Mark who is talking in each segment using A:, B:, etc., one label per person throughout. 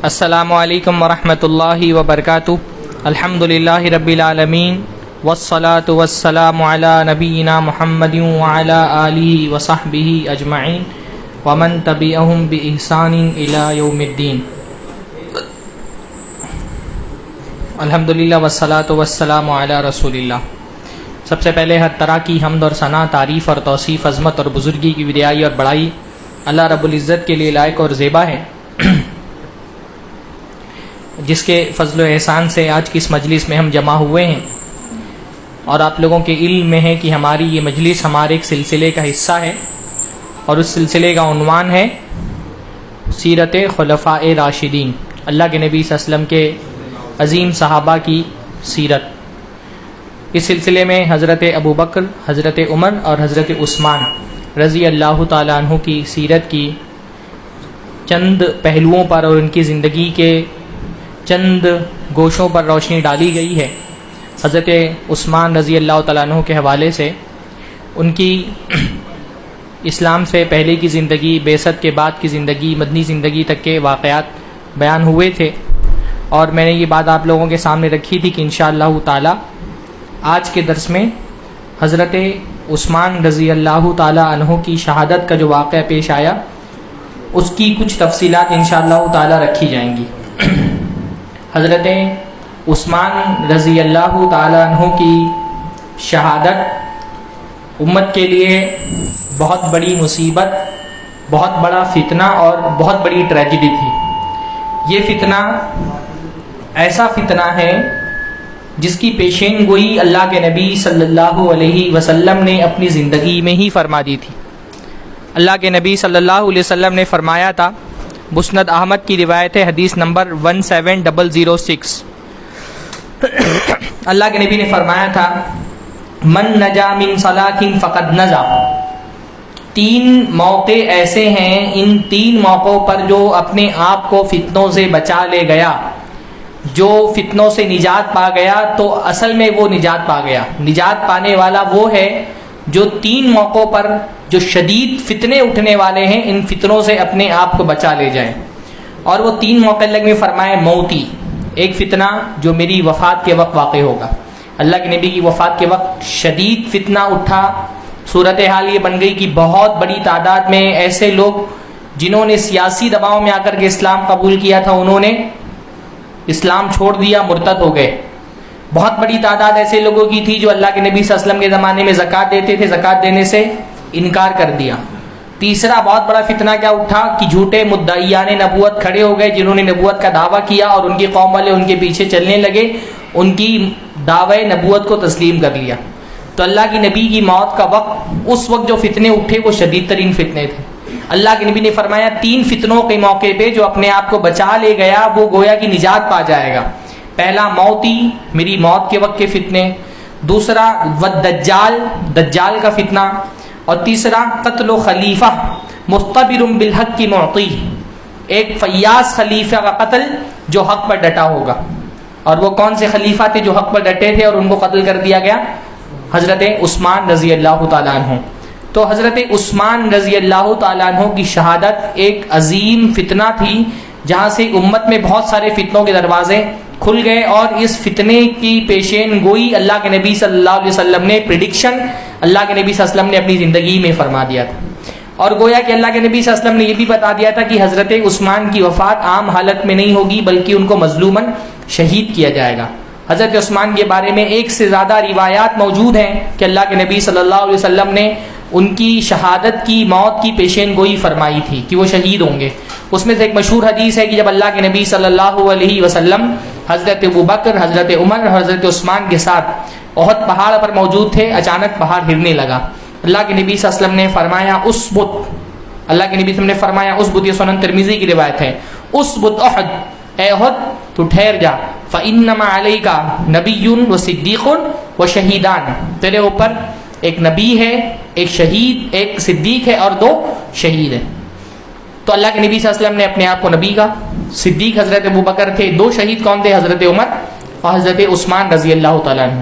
A: السلام علیکم ورحمۃ اللہ وبرکاتہ. الحمد للہ رب العالمین والصلاة والسلام علی نبینا محمد وعلی آلہ وصحبہ اجمعین ومن تبعہم بإحسان الی یوم الدین. الحمد للہ والصلاة والسلام علی رسول اللہ. سب سے پہلے ہر طرح کی حمد اور ثنا، تعریف اور توصیف، عظمت اور بزرگی کی ودیائی اور بڑائی اللہ رب العزت کے لیے لائق اور زیبا ہے، جس کے فضل و احسان سے آج کی اس مجلس میں ہم جمع ہوئے ہیں. اور آپ لوگوں کے علم میں ہے کہ ہماری یہ مجلس ہمارے ایک سلسلے کا حصہ ہے، اور اس سلسلے کا عنوان ہے سیرت خلفاء راشدین، اللہ کے نبی صلی اللہ علیہ وسلم کے عظیم صحابہ کی سیرت. اس سلسلے میں حضرت ابو بکر، حضرت عمر اور حضرت عثمان رضی اللہ تعالیٰ عنہ کی سیرت کی چند پہلوؤں پر اور ان کی زندگی کے چند گوشوں پر روشنی ڈالی گئی ہے. حضرت عثمان رضی اللہ تعالیٰ عنہ کے حوالے سے ان کی اسلام سے پہلے کی زندگی، بعثت کے بعد کی زندگی، مدنی زندگی تک کے واقعات بیان ہوئے تھے، اور میں نے یہ بات آپ لوگوں کے سامنے رکھی تھی کہ انشاءاللہ تعالیٰ آج کے درس میں حضرت عثمان رضی اللہ تعالیٰ عنہ کی شہادت کا جو واقعہ پیش آیا اس کی کچھ تفصیلات انشاءاللہ تعالیٰ رکھی جائیں گی. حضرت عثمان رضی اللہ تعالیٰ عنہ کی شہادت امت کے لیے بہت بڑی مصیبت، بہت بڑا فتنہ اور بہت بڑی ٹریجڈی تھی. یہ فتنہ ایسا فتنہ ہے جس کی پیشین گوئی اللہ کے نبی صلی اللہ علیہ وسلم نے اپنی زندگی میں ہی فرما دی تھی. اللہ کے نبی صلی اللہ علیہ وسلم نے فرمایا تھا، مسند احمد کی روایت ہے، حدیث نمبر 17006. اللہ کے نبی نے فرمایا تھا، من نجا من صلاۃ فقد نجا. 3 موقع ایسے ہیں، ان 3 موقعوں پر جو اپنے آپ کو فتنوں سے بچا لے گیا، جو فتنوں سے نجات پا گیا، تو اصل میں وہ نجات پا گیا. نجات پانے والا وہ ہے جو 3 موقعوں پر جو شدید فتنے اٹھنے والے ہیں، ان فتنوں سے اپنے آپ کو بچا لے جائیں. اور وہ 3 موقع اللہ نے فرمائے موتی. ایک فتنہ جو میری وفات کے وقت واقع ہوگا. اللہ کے نبی کی وفات کے وقت شدید فتنہ اٹھا. صورتحال یہ بن گئی کہ بہت بڑی تعداد میں ایسے لوگ جنہوں نے سیاسی دباؤ میں آ کر کے اسلام قبول کیا تھا، انہوں نے اسلام چھوڑ دیا، مرتد ہو گئے. بہت بڑی تعداد ایسے لوگوں کی تھی جو اللہ کے نبی صلی اللہ علیہ وسلم کے زمانے میں زکوٰۃ دیتے تھے، زکوٰۃ دینے سے انکار کر دیا. تیسرا بہت بڑا فتنہ کیا اٹھا کہ جھوٹے مدعیان نبوت کھڑے ہو گئے، جنہوں نے نبوت کا دعویٰ کیا اور ان کی قوم والے ان کے پیچھے چلنے لگے، ان کی دعوی نبوت کو تسلیم کر لیا. تو اللہ کی نبی کی موت کا وقت، اس وقت جو فتنے اٹھے وہ شدید ترین فتنے تھے. اللہ کے نبی نے فرمایا 3 فتنوں کے موقع پہ جو اپنے آپ کو بچا لے گیا وہ گویا کی نجات پا جائے گا. پہلا موتی، میری موت کے وقت کے فتنے. دوسرا والدجال، دجال کا فتنہ. اور تیسرا قتل و خلیفہ مستبر بالحق کی معطی، ایک فیاض خلیفہ کا قتل جو حق پر ڈٹا ہوگا. اور وہ کون سے خلیفہ تھے جو حق پر ڈٹے تھے اور ان کو قتل کر دیا گیا؟ حضرت عثمان رضی اللہ تعالیٰ عنہ. تو حضرت عثمان رضی اللہ تعالیٰ عنہ کی شہادت ایک عظیم فتنہ تھی، جہاں سے امت میں بہت سارے فتنوں کے دروازے کھل گئے. اور اس فتنے کی پیشین گوئی اللہ کے نبی صلی اللہ علیہ وسلم نے، پریڈکشن اللہ کے نبی صلی اللہ علیہ وسلم نے اپنی زندگی میں فرما دیا تھا. اور گویا کہ اللہ کے نبی صلی اللہ علیہ وسلم نے یہ بھی بتا دیا تھا کہ حضرت عثمان کی وفات عام حالت میں نہیں ہوگی، بلکہ ان کو مظلوماً شہید کیا جائے گا. حضرت عثمان کے بارے میں 1 سے زیادہ روایات موجود ہیں کہ اللہ کے نبی صلی اللہ علیہ وسلم نے ان کی شہادت کی، موت کی پیشین گوئی فرمائی تھی کہ وہ شہید ہوں گے. اس میں سے ایک مشہور حدیث ہے کہ جب اللہ کے نبی صلی اللہ علیہ وسلم حضرت ابو بکر، حضرت عمر اور حضرت عثمان کے ساتھ احد پہاڑ پر موجود تھے، اچانک پہاڑ ہلنے لگا. اللہ کے نبی صلی اللہ علیہ وسلم نے فرمایا اسبت. اللہ کے نبی صلی اللہ علیہ وسلم نے فرمایا اسبت، یہ سنن ترمذی کی روایت ہے، اسبت احد، اے احد تو ٹھہر جا، فانما علیک نبی و صدیق و شہیدان، تیرے اوپر ایک نبی ہے، ایک شہید، ایک صدیق ہے اور 2 شہید ہیں. تو اللہ کے نبی صلی اللہ علیہ وسلم نے اپنے آپ کو نبی کا، صدیق حضرت ابو بکر تھے، 2 شہید کون تھے؟ حضرت عمر اور حضرت عثمان رضی اللہ تعالیٰ عنہ.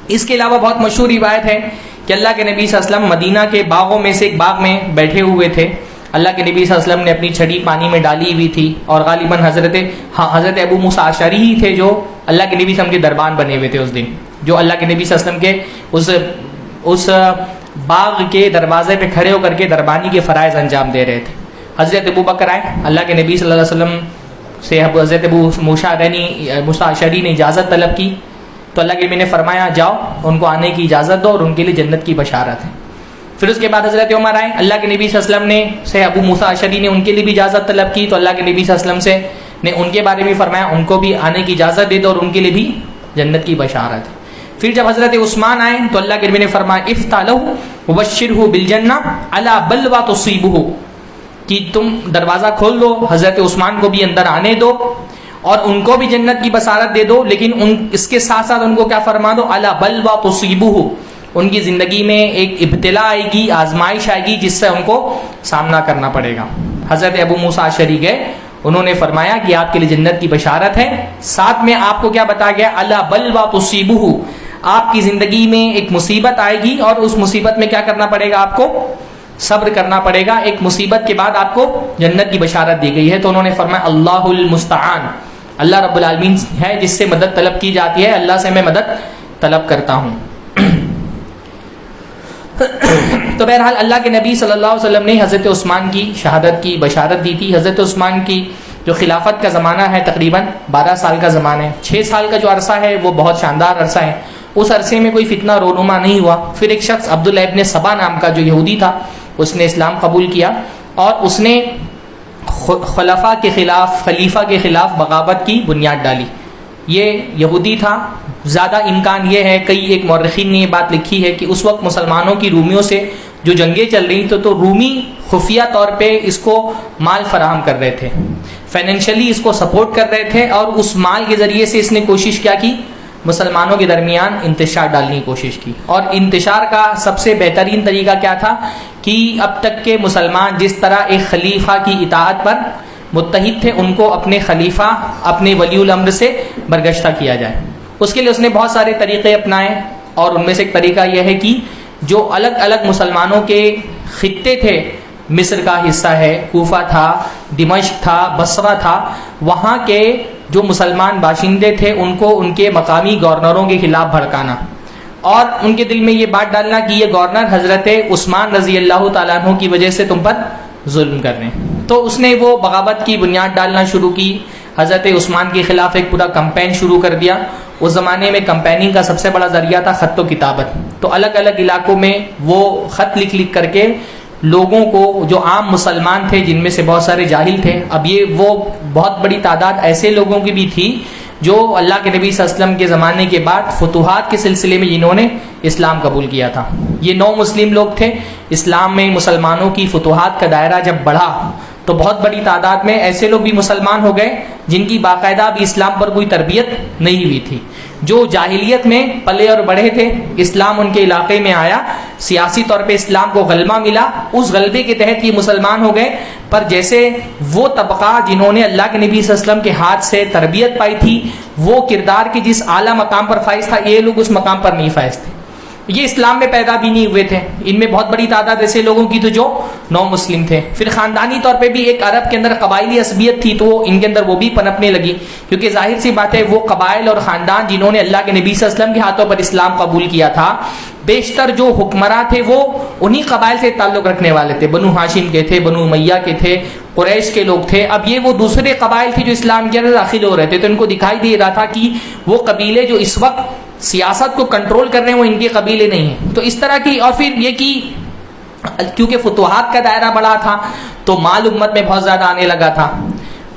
A: اس کے علاوہ بہت مشہور روایت ہے کہ اللہ کے نبی صلی اللہ علیہ وسلم مدینہ کے باغوں میں سے ایک باغ میں بیٹھے ہوئے تھے. اللہ کے نبی صلی اللہ علیہ وسلم نے اپنی چھڑی پانی میں ڈالی ہوئی تھی، اور غالباً حضرت ابو موسیٰ اشعری ہی تھے جو اللہ کے نبی صلی اللہ علیہ وسلم کے دربان بنے ہوئے تھے اس دن، جو اللہ کے نبی صلی اللہ علیہ وسلم کے اس باغ کے دروازے پہ کھڑے ہو کر کے دربانی کے فرائض انجام دے رہے تھے۔ حضرت ابو بکر آئے، اللہ کے نبی صلی اللہ علیہ وسلم سے حضرت ابو موسیٰ اشعری نے اجازت طلب کی، تو اللہ کے نبی نے فرمایا جاؤ ان کو آنے کی اجازت دو اور ان کے لیے جنت کی بشارت ہے۔ پھر اس کے بعد حضرت عمر آئے، اللہ کے نبی صلی اللہ علیہ وسلم سے ابو موسیٰ اشعری نے ان کے لیے بھی اجازت طلب کی، تو اللہ کے نبی صلی اللہ علیہ وسلم نے ان کے بارے میں فرمایا ان کو بھی آنے کی اجازت دے دو اور ان کے لیے بھی جنت کی بشارت ہے۔ پھر جب حضرت عثمان آئے تو اللہ کے نبی نے فرمایا افتح لہ وبشرہ بالجنہ الا بلوى تصیبہ، کہ تم دروازہ کھول دو، حضرت عثمان کو بھی اندر آنے دو اور ان کو بھی جنت کی بشارت دے دو، لیکن اس کے ساتھ ساتھ ان کو کیا فرما دو، الا بلوى تصیبہ، ان کی زندگی میں ایک ابتلا آئے گی، آزمائش آئے گی جس سے ان کو سامنا کرنا پڑے گا۔ حضرت ابو موسیٰ اشعری گئے، انہوں نے فرمایا کہ آپ کے لیے جنت کی بشارت ہے، ساتھ میں آپ کو کیا بتایا گیا، الا بلوى تصیبہ، آپ کی زندگی میں ایک مصیبت آئے گی اور اس مصیبت میں کیا کرنا پڑے گا، آپ کو صبر کرنا پڑے گا، ایک مصیبت کے بعد آپ کو جنت کی بشارت دی گئی ہے۔ تو انہوں نے فرمایا اللہ المستعان، اللہ رب العالمین ہے جس سے مدد طلب کی جاتی ہے، اللہ سے میں مدد طلب کرتا ہوں۔ تو بہرحال اللہ کے نبی صلی اللہ علیہ وسلم نے حضرت عثمان کی شہادت کی بشارت دی تھی۔ حضرت عثمان کی جو خلافت کا زمانہ ہے تقریباً 12 سال کا زمانہ ہے، 6 سال کا جو عرصہ ہے وہ بہت شاندار عرصہ ہے، اس عرصے میں کوئی فتنہ رونما نہیں ہوا۔ پھر ایک شخص عبداللہ ابن سبا نام کا جو یہودی تھا، اس نے اسلام قبول کیا اور اس نے خلیفہ کے خلاف بغاوت کی بنیاد ڈالی۔ یہ یہودی تھا، زیادہ امکان یہ ہے، کئی ایک مورخین نے یہ بات لکھی ہے کہ اس وقت مسلمانوں کی رومیوں سے جو جنگیں چل رہی تو رومی خفیہ طور پہ اس کو مال فراہم کر رہے تھے، فائنینشلی اس کو سپورٹ کر رہے تھے، اور اس مال کے ذریعے سے اس نے کوشش کیا کی مسلمانوں کے درمیان انتشار ڈالنے کی کوشش کی۔ اور انتشار کا سب سے بہترین طریقہ کیا تھا کہ اب تک کے مسلمان جس طرح ایک خلیفہ کی اطاعت پر متحد تھے، ان کو اپنے خلیفہ اپنے ولی الامر سے برگشتہ کیا جائے۔ اس کے لیے اس نے بہت سارے طریقے اپنائے، اور ان میں سے ایک طریقہ یہ ہے کہ جو الگ الگ مسلمانوں کے خطے تھے، مصر کا حصہ ہے، کوفہ تھا، دمشق تھا، بصرہ تھا، وہاں کے جو مسلمان باشندے تھے ان کو ان کے مقامی گورنروں کے خلاف بھڑکانا، اور ان کے دل میں یہ بات ڈالنا کہ یہ گورنر حضرت عثمان رضی اللہ تعالیٰ عنہ کی وجہ سے تم پر ظلم کر رہے ہیں۔ تو اس نے وہ بغاوت کی بنیاد ڈالنا شروع کی، حضرت عثمان کے خلاف ایک پورا کمپین شروع کر دیا۔ اس زمانے میں کمپیننگ کا سب سے بڑا ذریعہ تھا خط و کتابت، تو الگ الگ علاقوں میں وہ خط لکھ لکھ کر کے لوگوں کو، جو عام مسلمان تھے جن میں سے بہت سارے جاہل تھے، اب یہ وہ بہت بڑی تعداد ایسے لوگوں کی بھی تھی جو اللہ کے نبی صلی اللہ علیہ وسلم کے زمانے کے بعد فتوحات کے سلسلے میں جنہوں نے اسلام قبول کیا تھا، یہ 9 مسلم لوگ تھے۔ اسلام میں مسلمانوں کی فتوحات کا دائرہ جب بڑھا تو بہت بڑی تعداد میں ایسے لوگ بھی مسلمان ہو گئے جن کی باقاعدہ بھی اسلام پر کوئی تربیت نہیں ہوئی تھی، جو جاہلیت میں پلے اور بڑھے تھے، اسلام ان کے علاقے میں آیا، سیاسی طور پہ اسلام کو غلبہ ملا، اس غلبے کے تحت یہ مسلمان ہو گئے، پر جیسے وہ طبقہ جنہوں نے اللہ کے نبی صلی اللہ علیہ وسلم کے ہاتھ سے تربیت پائی تھی، وہ کردار کے جس اعلیٰ مقام پر فائز تھا، یہ لوگ اس مقام پر نہیں فائز تھے، یہ اسلام میں پیدا بھی نہیں ہوئے تھے۔ ان میں بہت بڑی تعداد ایسے لوگوں کی تو جو 9 مسلم تھے۔ پھر خاندانی طور پہ بھی ایک عرب کے اندر قبائلی عصبیت تھی، تو ان کے اندر وہ بھی پنپنے لگی، کیونکہ ظاہر سی بات ہے وہ قبائل اور خاندان جنہوں نے اللہ کے نبی صلی اللہ علیہ وسلم کے ہاتھوں پر اسلام قبول کیا تھا، بیشتر جو حکمراں تھے وہ انہی قبائل سے تعلق رکھنے والے تھے، بنو ہاشم کے تھے، بنو امیہ کے تھے، قریش کے لوگ تھے۔ اب یہ وہ دوسرے قبائل تھے جو اسلام کے اندر داخل ہو رہے تھے، تو ان کو دکھائی دے رہا تھا کہ وہ قبیلے جو اس وقت سیاست کو کنٹرول کر رہے ہیں وہ ان کے قبیلے نہیں ہیں، تو اس طرح کی۔ اور پھر یہ کہ کیونکہ فتوحات کا دائرہ بڑا تھا تو مال امت میں بہت زیادہ آنے لگا تھا،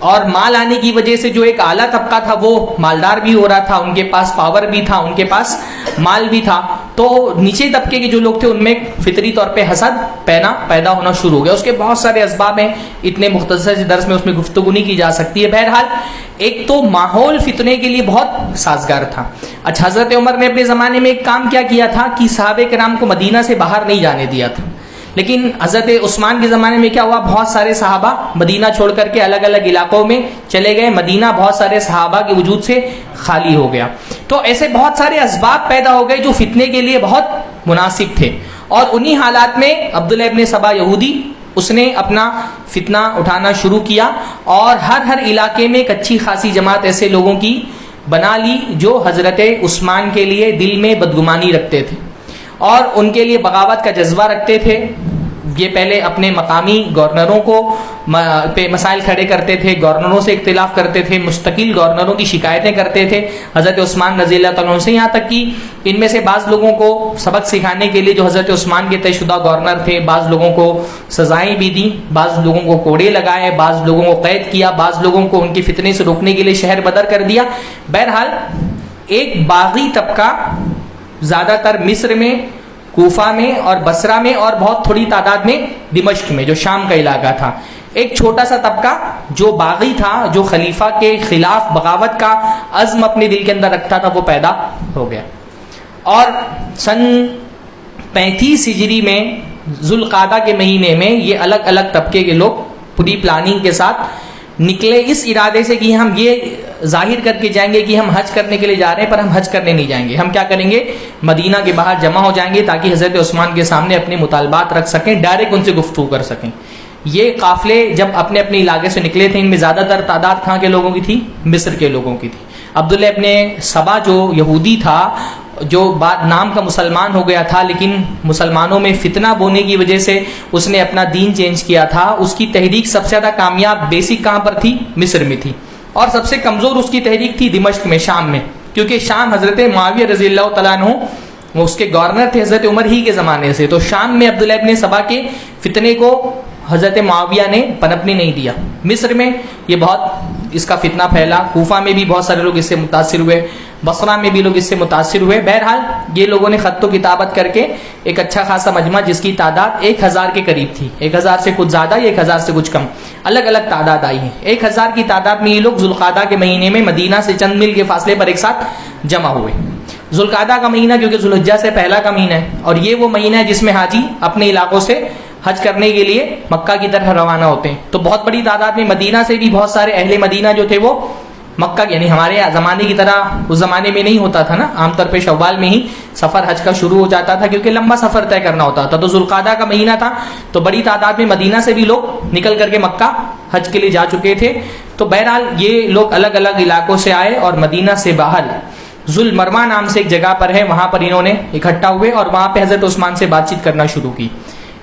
A: اور مال آنے کی وجہ سے جو ایک اعلیٰ طبقہ تھا وہ مالدار بھی ہو رہا تھا، ان کے پاس پاور بھی تھا، ان کے پاس مال بھی تھا، تو نیچے طبقے کے جو لوگ تھے ان میں فطری طور پہ حسد پیدا ہونا شروع ہو گیا۔ اس کے بہت سارے اسباب ہیں، اتنے مختصر درس میں اس میں گفتگو نہیں کی جا سکتی ہے۔ بہرحال ایک تو ماحول فتنے کے لیے بہت سازگار تھا۔ اچھا، حضرت عمر نے اپنے زمانے میں ایک کام کیا کیا تھا کہ صحابہ کرام کو مدینہ سے باہر نہیں جانے دیا تھا، لیکن حضرت عثمان کے زمانے میں کیا ہوا، بہت سارے صحابہ مدینہ چھوڑ کر کے الگ الگ علاقوں میں چلے گئے، مدینہ بہت سارے صحابہ کے وجود سے خالی ہو گیا، تو ایسے بہت سارے اسباب پیدا ہو گئے جو فتنے کے لیے بہت مناسب تھے۔ اور انہی حالات میں عبداللہ ابن سبا یہودی اس نے اپنا فتنہ اٹھانا شروع کیا اور ہر علاقے میں ایک اچھی خاصی جماعت ایسے لوگوں کی بنا لی جو حضرت عثمان کے لیے دل میں بدگمانی رکھتے تھے اور ان کے لیے بغاوت کا جذبہ رکھتے تھے. یہ پہلے اپنے مقامی گورنروں کو پہ مسائل کھڑے کرتے تھے، گورنروں سے اختلاف کرتے تھے، مستقل گورنروں کی شکایتیں کرتے تھے حضرت عثمان رضی اللہ تعالیٰ عنہ سے، یہاں تک کہ ان میں سے بعض لوگوں کو سبق سکھانے کے لیے جو حضرت عثمان کے طے شدہ گورنر تھے، بعض لوگوں کو سزائیں بھی دیں، بعض لوگوں کو کوڑے لگائے، بعض لوگوں کو قید کیا، بعض لوگوں کو ان کے فتنے سے روکنے کے لیے شہر بدر کر دیا. بہرحال ایک باغی طبقہ زیادہ تر مصر میں، کوفہ میں اور بصرہ میں اور بہت تھوڑی تعداد میں دمشق میں جو شام کا علاقہ تھا، ایک چھوٹا سا طبقہ جو باغی تھا، جو خلیفہ کے خلاف بغاوت کا عزم اپنے دل کے اندر رکھتا تھا، وہ پیدا ہو گیا. اور سن 35 ہجری میں ذوالقعدہ کے مہینے میں یہ الگ الگ طبقے کے لوگ پوری پلاننگ کے ساتھ نکلے اس ارادے سے کہ ہم یہ ظاہر کر کے جائیں گے کہ ہم حج کرنے کے لیے جا رہے ہیں، پر ہم حج کرنے نہیں جائیں گے. ہم کیا کریں گے؟ مدینہ کے باہر جمع ہو جائیں گے تاکہ حضرت عثمان کے سامنے اپنے مطالبات رکھ سکیں، ڈائریکٹ ان سے گفتگو کر سکیں. یہ قافلے جب اپنے اپنے علاقے سے نکلے تھے، ان میں زیادہ تر تعداد کہاں کے لوگوں کی تھی؟ مصر کے لوگوں کی تھی. عبداللہ ابن سبا جو یہودی تھا، جو بعد نام کا مسلمان ہو گیا تھا لیکن مسلمانوں میں فتنہ بونے کی وجہ سے اس نے اپنا دین چینج کیا تھا، اس کی تحریک سب سے زیادہ کامیاب بیسک کہاں پر تھی؟ مصر میں تھی. اور سب سے کمزور اس کی تحریک تھی دمشق میں، شام میں، کیونکہ شام حضرت معاویہ رضی اللہ تعالیٰ عنہ وہ اس کے گورنر تھے حضرت عمر ہی کے زمانے سے. تو شام میں عبداللہ ابن سبا کے فتنے کو حضرت معاویہ نے پنپنے نہیں دیا. مصر میں یہ بہت اس کا فتنہ پھیلا، کوفہ میں بھی بہت سارے لوگ اس سے متاثر ہوئے، بصرہ میں بھی لوگ اس سے متاثر ہوئے. بہرحال یہ لوگوں نے خط و کتابت کر کے ایک اچھا خاصا مجمع جس کی تعداد 1000 کے قریب تھی، 1000 سے کچھ زیادہ یا 1000 سے کچھ کم، الگ الگ تعداد آئی ہے. 1000 کی تعداد میں یہ لوگ ذوالقعدہ کے مہینے میں مدینہ سے چند میل کے فاصلے پر ایک ساتھ جمع ہوئے. ذوالقعدہ کا مہینہ کیونکہ ذوالحجہ سے پہلا کا مہینہ ہے، اور یہ وہ مہینہ ہے جس میں حاجی اپنے علاقوں سے حج کرنے کے لیے مکہ کی طرف روانہ ہوتے ہیں. تو بہت بڑی تعداد میں مدینہ سے بھی بہت سارے اہل مدینہ جو تھے وہ مکہ، یعنی ہمارے زمانے کی طرح اس زمانے میں نہیں ہوتا تھا نا، عام طور پہ شوال میں ہی سفر حج کا شروع ہو جاتا تھا کیونکہ لمبا سفر طے کرنا ہوتا تھا. تو ذوالقعدہ کا مہینہ تھا تو بڑی تعداد میں مدینہ سے بھی لوگ نکل کر کے مکہ حج کے لیے جا چکے تھے. تو بہرحال یہ لوگ الگ الگ علاقوں سے آئے اور مدینہ سے باہر ذوالمروا نام سے ایک جگہ پر ہے، وہاں پر انہوں نے اکٹھا ہوئے اور وہاں پہ حضرت عثمان سے بات چیت کرنا شروع کی.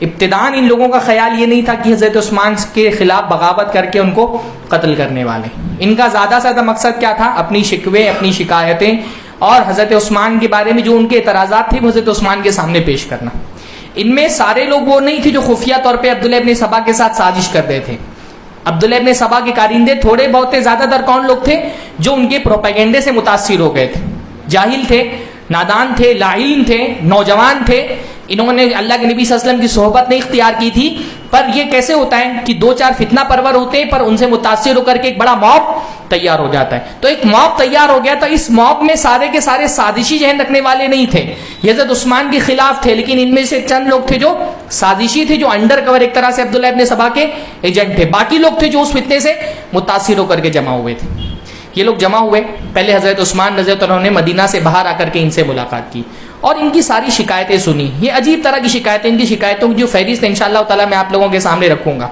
A: ابتداءً ان لوگوں کا خیال یہ نہیں تھا کہ حضرت عثمان کے خلاف بغاوت کر کے ان کو قتل کرنے والے. ان کا زیادہ سے زیادہ مقصد کیا تھا؟ اپنی شکوے، اپنی شکایتیں اور حضرت عثمان کے بارے میں جو ان کے اعتراضات تھے وہ حضرت عثمان کے سامنے پیش کرنا. ان میں سارے لوگ وہ نہیں تھے جو خفیہ طور پہ عبداللہ ابن سبا کے ساتھ سازش کر رہے تھے. عبداللہ ابن سبا کے کارندے تھوڑے بہت تھے، زیادہ تر کون لوگ تھے؟ جو ان کے پروپیگنڈے سے متاثر ہو گئے تھے. جاہل تھے، نادان تھے، لا علم تھے، نوجوان تھے. انہوں نے اللہ کے نبی صلی اللہ علیہ وسلم کی صحبت نہیں اختیار کی تھی. پر یہ کیسے ہوتا ہے کہ 2-4 فتنہ پرور ہوتے ہیں پر ان سے متاثر ہو کر کے ایک بڑا موب تیار ہو جاتا ہے. تو ایک موب تیار ہو گیا. تو اس موب میں سارے کے سارے سازشی ذہن رکھنے والے نہیں تھے، یہ حضرت عثمان کے خلاف تھے، لیکن ان میں سے چند لوگ تھے جو سازشی تھے، جو انڈر کور ایک طرح سے عبداللہ ابن سبا کے ایجنٹ تھے. باقی لوگ تھے جو اس فتنے سے متاثر ہو کر کے جمع ہوئے تھے. یہ لوگ جمع ہوئے، پہلے حضرت عثمان رضی اللہ عنہ نے مدینہ سے باہر آ کر کے ان سے ملاقات کی اور ان کی ساری شکایتیں سنی. یہ عجیب طرح کی شکایتیں، ان کی شکایتوں کی جو فہرست انشاءاللہ تعالیٰ میں آپ لوگوں کے سامنے رکھوں گا.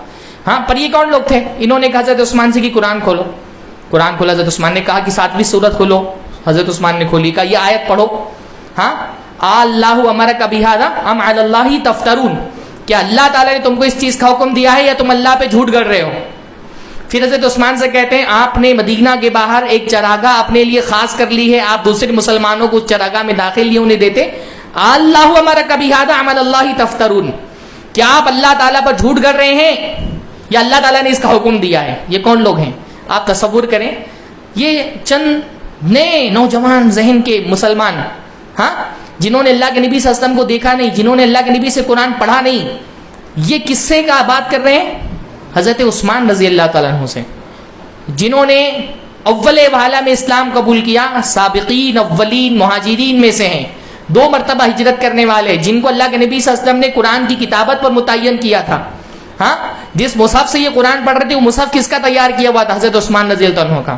A: ہاں، پر یہ کون لوگ تھے؟ انہوں نے کہا حضرت عثمان سے کہ قرآن کھولو. قرآن کھولا، حضرت عثمان نے کہا کہ 7ویں سورت کھولو. حضرت عثمان نے کھولی، کہا یہ آیت پڑھو. ہاں، اللہ امرک بہذا ام علی اللہ تفترون، کیا اللہ تعالیٰ نے تم کو اس چیز کا حکم دیا ہے یا تم اللہ پہ جھوٹ گڑھ رہے ہو؟ پھر حضرت عثمان سے کہتے ہیں آپ نے مدینہ کے باہر ایک چراگاہ اپنے لیے خاص کر لی ہے، آپ دوسرے مسلمانوں کو اس چراگاہ میں داخل نہیں ہونے دیتے. اللہ امرک بہذا ام علی اللہ تفترون، کیا آپ اللہ تعالیٰ پر جھوٹ گڑھ رہے ہیں یا اللہ تعالیٰ نے اس کا حکم دیا ہے؟ یہ کون لوگ ہیں؟ آپ تصور کریں، یہ چند نئے نوجوان ذہن کے مسلمان، ہاں، جنہوں نے اللہ کے نبی صلی اللہ علیہ وسلم کو دیکھا نہیں، جنہوں نے اللہ کے نبی سے قرآن پڑھا نہیں، یہ کس سے کا بات کر رہے ہیں؟ حضرت عثمان رضی اللہ تعالیٰ عنہ سے، جنہوں نے اول والا میں اسلام قبول کیا، سابقین اولین مہاجرین میں سے ہیں، 2 مرتبہ ہجرت کرنے والے، جن کو اللہ کے نبی صلی اللہ علیہ وسلم نے قرآن کی کتابت پر متعین کیا تھا. ہاں، جس مصحف سے یہ قرآن پڑھ رہے تھے وہ مصحف کس کا تیار کیا ہوا تھا؟ حضرت عثمان رضی اللہ عنہ کا.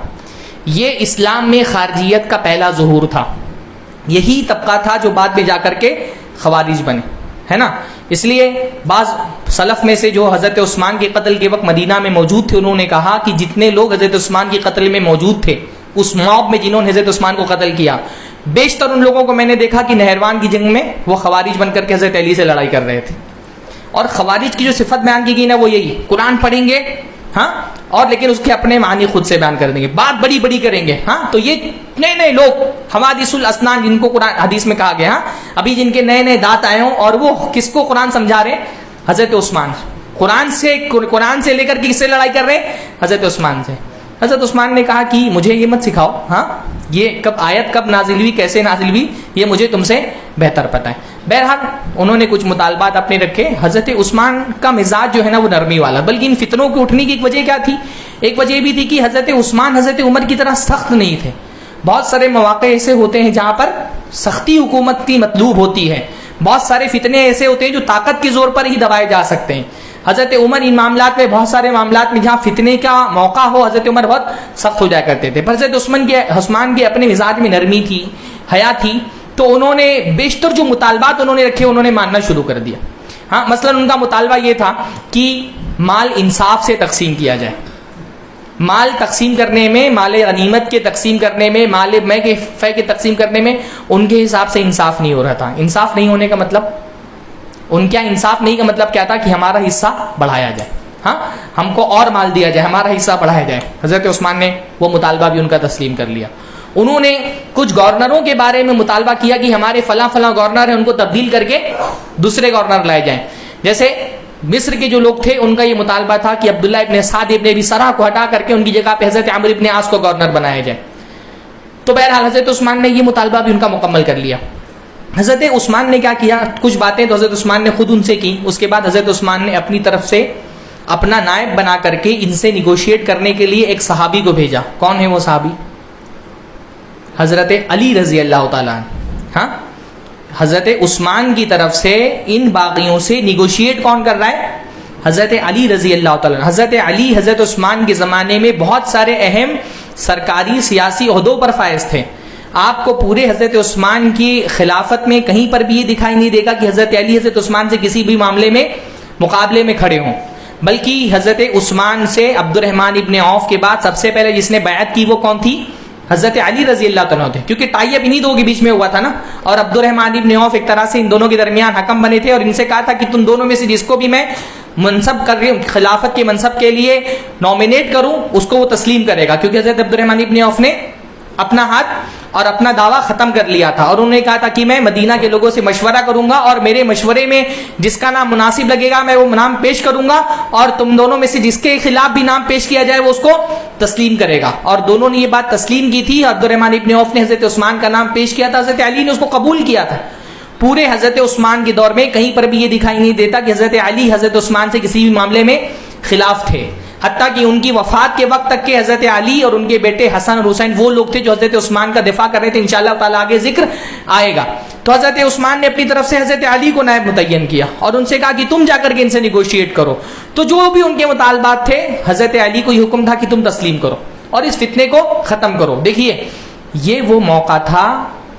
A: یہ اسلام میں خارجیت کا پہلا ظہور تھا. یہی طبقہ تھا جو بعد میں جا کر کے خوارج بنے، ہے نا. اس لیے بعض سلف میں سے جو حضرت عثمان کے قتل کے وقت مدینہ میں موجود تھے، انہوں نے کہا کہ جتنے لوگ حضرت عثمان کے قتل میں موجود تھے، اس موب میں جنہوں نے حضرت عثمان کو قتل کیا، بیشتر ان لوگوں کو میں نے دیکھا کہ نہروان کی جنگ میں وہ خوارج بن کر کے حضرت علی سے لڑائی کر رہے تھے. اور خوارج کی جو صفت بیان کی گئی نا وہ یہی، قرآن پڑھیں گے ہاں، اور لیکن اس کے اپنے معنی خود سے بیان کر دیں گے، بات بڑی بڑی کریں گے ہاں. تو یہ نئے نئے لوگ حوادث الاسنان جن کو قرآن حدیث میں کہا گیا، ہاں ابھی جن کے نئے نئے دانت آئے ہوں، اور وہ کس کو قرآن سمجھا رہے ہیں؟ حضرت عثمان. قرآن سے لے کر کے کس سے لڑائی کر رہے ہیں؟ حضرت عثمان سے. حضرت عثمان نے کہا کہ مجھے یہ مت سکھاؤ، ہاں یہ آیت کب نازل ہوئی، کیسے نازل ہوئی، یہ مجھے تم سے بہتر پتہ ہے. بہرحال انہوں نے کچھ مطالبات اپنے رکھے. حضرت عثمان کا مزاج جو ہے نا وہ نرمی والا، بلکہ ان فتنوں کے اٹھنے کی ایک وجہ کیا تھی؟ ایک وجہ یہ بھی تھی کہ حضرت عثمان حضرت عمر کی طرح سخت نہیں تھے. بہت سارے مواقع ایسے ہوتے ہیں جہاں پر سختی حکومت کی مطلوب ہوتی ہے، بہت سارے فتنے ایسے ہوتے ہیں جو طاقت کے زور پر ہی دبائے جا سکتے ہیں. حضرت عمر ان معاملات میں، بہت سارے معاملات میں جہاں فتنے کا موقع ہو، حضرت عمر بہت سخت ہو جایا کرتے تھے. پر حضرت عثمان کے اپنے مزاج میں نرمی تھی، حیا تھی، تو انہوں نے بیشتر جو مطالبات انہوں نے رکھے انہوں نے ماننا شروع کر دیا. ہاں مثلا ان کا مطالبہ یہ تھا کہ مال انصاف سے تقسیم کیا جائے. مال تقسیم کرنے میں، مال غنیمت کے تقسیم کرنے میں، مال میں کے فے کے تقسیم کرنے میں ان کے حساب سے انصاف نہیں ہو رہا تھا. انصاف نہیں ہونے کا مطلب، ان کا انصاف نہیں کا مطلب کیا تھا؟ کہ ہمارا حصہ بڑھایا جائے، ہاں ہم کو اور مال دیا جائے، ہمارا حصہ بڑھایا جائے. حضرت عثمان نے وہ مطالبہ بھی ان کا تسلیم کر لیا. انہوں نے کچھ گورنروں کے بارے میں مطالبہ کیا کہ ہمارے فلاں فلاں گورنر ہیں، ان کو تبدیل کر کے دوسرے گورنر لائے جائیں. جیسے مصر کے جو لوگ تھے ان کا یہ مطالبہ تھا کہ عبداللہ ابن سعد ابن ابی سرح کو ہٹا کر کے ان کی جگہ پہ حضرت عمرو ابن عاص کو گورنر بنایا جائے. تو بہرحال حضرت عثمان نے یہ مطالبہ بھی ان کا مکمل کر لیا. حضرت عثمان نے کیا کیا؟ کچھ باتیں تو حضرت عثمان نے خود ان سے کی. اس کے بعد حضرت عثمان نے اپنی طرف سے اپنا نائب بنا کر کے ان سے نیگوشیٹ کرنے کے لیے ایک صحابی کو بھیجا. کون ہے وہ صحابی؟ حضرت علی رضی اللہ تعالیٰ عنہ. ہاں حضرت عثمان کی طرف سے ان باغیوں سے نیگوشیٹ کون کر رہا ہے؟ حضرت علی رضی اللہ تعالیٰ عنہ. حضرت علی حضرت عثمان کے زمانے میں بہت سارے اہم سرکاری سیاسی عہدوں پر فائز تھے. آپ کو پورے حضرت عثمان کی خلافت میں کہیں پر بھی یہ دکھائی نہیں دے گا کہ حضرت علی حضرت عثمان سے کسی بھی معاملے میں مقابلے میں کھڑے ہوں، بلکہ حضرت عثمان سے عبد الرحمن ابن عوف کے بعد سب سے پہلے جس نے بیعت کی وہ کون تھی؟ حضرت علی رضی اللہ تعالیٰ تھے، کیونکہ ٹائی اپ انہی دو کے بیچ میں ہوا تھا نا. اور عبد الرحمن ابن عوف ایک طرح سے ان دونوں کے درمیان حکم بنے تھے، اور ان سے کہا تھا کہ تم دونوں میں سے جس کو بھی میں منصب کر رہی ہوں، خلافت کے منصب کے لیے نامینیٹ کروں، اس کو وہ تسلیم کرے گا. کیونکہ حضرت عبد الرحمن ابن عوف نے اپنا ہاتھ اور اپنا دعویٰ ختم کر لیا تھا، اور انہوں نے کہا تھا کہ میں مدینہ کے لوگوں سے مشورہ کروں گا، اور میرے مشورے میں جس کا نام مناسب لگے گا میں وہ نام پیش کروں گا، اور تم دونوں میں سے جس کے خلاف بھی نام پیش کیا جائے وہ اس کو تسلیم کرے گا. اور دونوں نے یہ بات تسلیم کی تھی. عبد الرحمن ابن عوف نے حضرت عثمان کا نام پیش کیا تھا، حضرت علی نے اس کو قبول کیا تھا. پورے حضرت عثمان کے دور میں کہیں پر بھی یہ دکھائی نہیں دیتا کہ حضرت علی حضرت عثمان سے کسی بھی معاملے میں خلاف تھے. حتیٰ کہ ان کی وفات کے وقت تک کہ حضرت علی اور ان کے بیٹے حسن اور حسین وہ لوگ تھے جو حضرت عثمان کا دفاع کر رہے تھے. انشاءاللہ تعالیٰ آگے ذکر آئے گا. تو حضرت عثمان نے اپنی طرف سے حضرت علی کو نائب متعین کیا اور ان سے کہا کہ تم جا کر کے ان سے نیگوشیٹ کرو. تو جو بھی ان کے مطالبات تھے حضرت علی کو یہ حکم تھا کہ تم تسلیم کرو اور اس فتنے کو ختم کرو. دیکھیے یہ وہ موقع تھا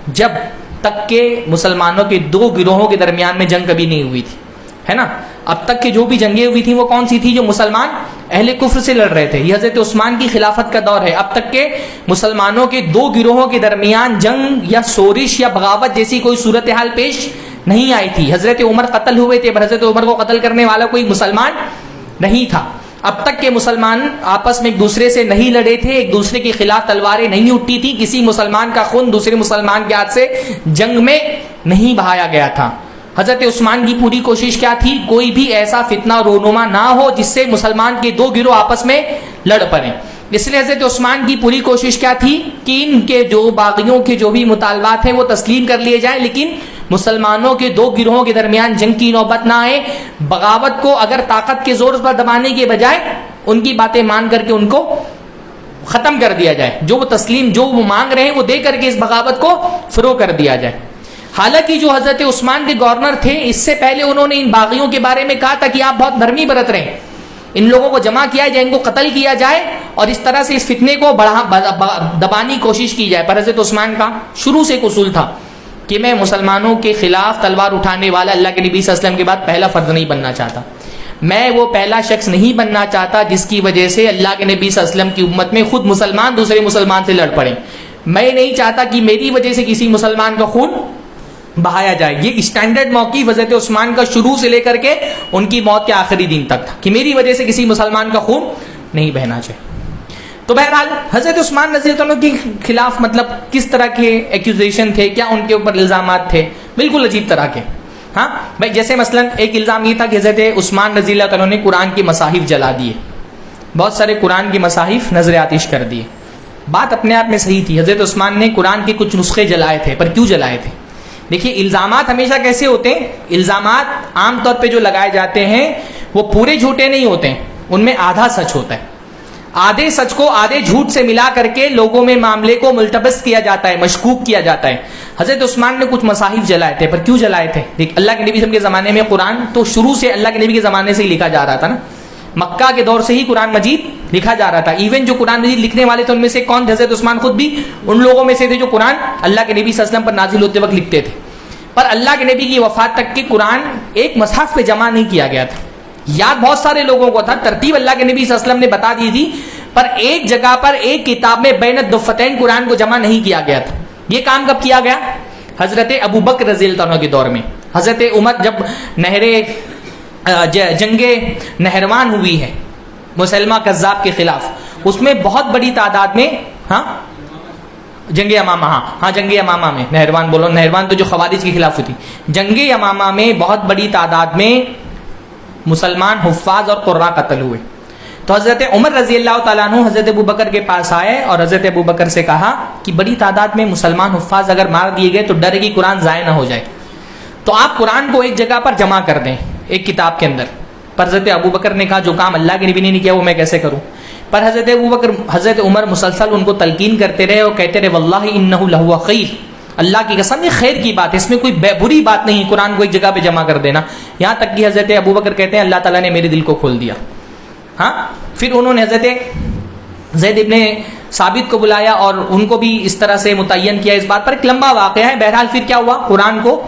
A: جب تک کہ مسلمانوں کے دو گروہوں کے درمیان میں جنگ کبھی نہیں ہوئی تھی، ہے نا. اب تک کہ جو بھی جنگیں ہوئی تھیں وہ کون سی تھی؟ جو مسلمان اہل کفر سے لڑ رہے تھے. یہ حضرت عثمان کی خلافت کا دور ہے. اب تک کہ مسلمانوں کے دو گروہوں کے درمیان جنگ یا شورش یا بغاوت جیسی کوئی صورتحال پیش نہیں آئی تھی. حضرت عمر قتل ہوئے تھے پر حضرت عمر کو قتل کرنے والا کوئی مسلمان نہیں تھا. اب تک کہ مسلمان آپس میں ایک دوسرے سے نہیں لڑے تھے، ایک دوسرے کے خلاف تلواریں نہیں اٹھی تھی، کسی مسلمان کا خون دوسرے مسلمان کے ہاتھ سے جنگ میں نہیں بہایا گیا تھا. حضرت عثمان کی پوری کوشش کیا تھی؟ کوئی بھی ایسا فتنہ رونما نہ ہو جس سے مسلمان کے دو گروہ آپس میں لڑ پڑیں. اس لیے حضرت عثمان کی پوری کوشش کیا تھی کہ ان کے جو باغیوں کے جو بھی مطالبات ہیں وہ تسلیم کر لیے جائیں، لیکن مسلمانوں کے دو گروہوں کے درمیان جنگ کی نوبت نہ آئے. بغاوت کو اگر طاقت کے زور پر دبانے کے بجائے ان کی باتیں مان کر کے ان کو ختم کر دیا جائے، جو وہ تسلیم جو وہ مانگ رہے ہیں وہ دے کر کے اس بغاوت کو فروغ کر دیا جائے. حالانکہ جو حضرت عثمان کے گورنر تھے اس سے پہلے انہوں نے ان باغیوں کے بارے میں کہا تھا کہ آپ بہت نرمی برت رہے ہیں، ان لوگوں کو جمع کیا جائے، ان کو قتل کیا جائے اور اس طرح سے اس فتنے کو دبانے کی کوشش کی جائے. پر حضرت عثمان کا شروع سے ایک اصول تھا کہ میں مسلمانوں کے خلاف تلوار اٹھانے والا اللہ کے نبی صلی اللہ علیہ وسلم کے بعد پہلا فرد نہیں بننا چاہتا. میں وہ پہلا شخص نہیں بننا چاہتا جس کی وجہ سے اللہ کے نبی صلی اللہ علیہ وسلم کی امت میں خود مسلمان دوسرے مسلمان سے لڑ پڑیں. میں نہیں چاہتا کہ میری وجہ سے کسی مسلمان کا خون بہایا جائے. یہ اسٹینڈرڈ موقف حضرت عثمان کا شروع سے لے کر کے ان کی موت کے آخری دن تک تھا کہ میری وجہ سے کسی مسلمان کا خون نہیں بہنا چاہیے. تو بہرحال حضرت عثمان رضی اللہ عنہ کے خلاف مطلب کس طرح کے ایکوزیشن تھے, کیا ان کے اوپر الزامات تھے؟ بالکل عجیب طرح کے. ہاں بھائی, جیسے مثلا ایک الزام یہ تھا کہ حضرت عثمان رضی اللہ عنہ نے قرآن کے مصاحف جلا دیے, بہت سارے قرآن کے مصاحف نظر آتش کر دیے. بات اپنے آپ میں صحیح تھی, حضرت عثمان نے قرآن کے کچھ نسخے جلائے تھے, پر کیوں جلائے تھے؟ دیکھیے الزامات ہمیشہ کیسے ہوتے ہیں, الزامات عام طور پہ جو لگائے جاتے ہیں وہ پورے جھوٹے نہیں ہوتے ہیں, ان میں آدھا سچ ہوتا ہے. آدھے سچ کو آدھے جھوٹ سے ملا کر کے لوگوں میں معاملے کو ملتبس کیا جاتا ہے, مشکوک کیا جاتا ہے. حضرت عثمان نے کچھ مصاحف جلائے تھے, پر کیوں جلائے تھے؟ دیکھ, اللہ کے نبی صلی اللہ علیہ وسلم کے زمانے میں قرآن تو شروع سے اللہ کے نبی کے زمانے سے ہی لکھا جا رہا تھا نا, مکہ کے دور سے ہی قرآن مجید لکھا جا رہا تھا. ایون جو قرآن مجید لکھنے والے تھے ان میں سے کون تھے؟ حضرت عثمان خود بھی ان لوگوں میں سے تھے جو قرآن اللہ کے نبی صلی اللہ علیہ وسلم پر نازل ہوتے وقت لکھتے تھے. پر اللہ کے نبی کی وفات تک کے قرآن ایک مصحف پہ جمع نہیں کیا گیا تھا. یاد بہت سارے لوگوں کو تھا, ترتیب اللہ کے نبی صلی اللہ علیہ وسلم نے بتا دی تھی, پر ایک جگہ پر ایک کتاب میں بین الدفتین قرآن کو جمع نہیں کیا گیا تھا. یہ کام کب کیا گیا؟ حضرت ابو بکر رضی اللہ عنہ کے دور میں. حضرت عمر جب جنگ نہروان ہوئی ہے مسلمہ کذاب کے خلاف, اس میں بہت بڑی تعداد میں جنگ یمامہ, جنگ یمامہ میں, نہروان بولو, نہروان تو جو خوارج کے خلاف ہوئی تھی. جنگ یمامہ میں بہت بڑی تعداد میں مسلمان حفاظ اور قراء قتل ہوئے. تو حضرت عمر رضی اللہ تعالیٰ عنہ حضرت ابو بکر کے پاس آئے اور حضرت ابو بکر سے کہا کہ بڑی تعداد میں مسلمان حفاظ اگر مار دیے گئے تو ڈر کی قرآن ضائع نہ ہو جائے, تو آپ قرآن کو ایک جگہ پر جمع کر دیں ایک کتاب کے اندر. پر حضرت ابو بکر نے کہا جو کام اللہ کے نبی نے نہیں کیا وہ میں کیسے کروں؟ پر حضرت عمر مسلسل ان کو تلقین کرتے رہے اور کہتے رہے واللہ انہ لہو خیر, اللہ کی قسم یہ خیر کی بات ہے, اس میں کوئی بری بات نہیں, قرآن کو ایک جگہ پہ جمع کر دینا. یہاں تک کہ حضرت ابو بکر کہتے ہیں اللہ تعالیٰ نے میرے دل کو کھول دیا. پھر انہوں نے حضرت زید ابن ثابت کو بلایا اور ان کو بھی اس طرح سے متعین کیا اس بات پر. ایک لمبا واقعہ ہے. بہرحال پھر کیا ہوا, قرآن کو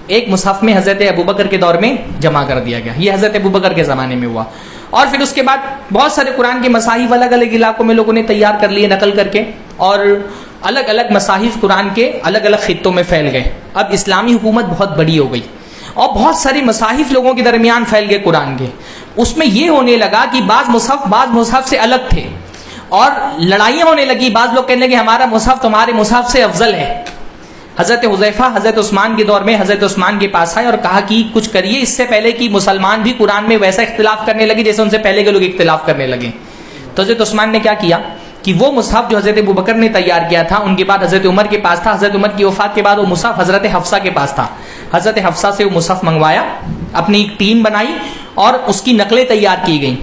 A: ایک مصحف میں حضرت ابو بکر کے دور میں جمع کر دیا گیا. یہ حضرت ابو بکر کے زمانے میں ہوا. اور پھر اس کے بعد بہت سارے قرآن کے مصاحف الگ الگ علاقوں میں لوگوں نے تیار کر لیے نقل کر کے, اور الگ الگ مصاحف قرآن کے الگ الگ خطوں میں پھیل گئے. اب اسلامی حکومت بہت بڑی ہو گئی اور بہت ساری مصاحف لوگوں کے درمیان پھیل گئے قرآن کے. اس میں یہ ہونے لگا کہ بعض مصحف سے الگ تھے اور لڑائیاں ہونے لگی. بعض لوگ کہنے لگے ہمارا مصحف تمہارے مصحف سے افضل ہے. حضرت حذیفہ حضرت عثمان کے دور میں حضرت عثمان کے پاس آئے اور کہا کہ کچھ کریے, اس سے پہلے کہ مسلمان بھی قرآن میں ویسا اختلاف کرنے لگے جیسے ان سے پہلے کے لوگ اختلاف کرنے لگے. تو حضرت عثمان نے کیا کیا کہ وہ مصحف جو حضرت ابو بکر نے تیار کیا تھا ان کے بعد حضرت عمر کے پاس تھا, حضرت عمر کی وفات کے بعد وہ مصحف حضرت حفصہ کے پاس تھا. حضرت حفصہ سے وہ مصحف منگوایا, اپنی ایک ٹیم بنائی اور اس کی نقلیں تیار کی گئیں.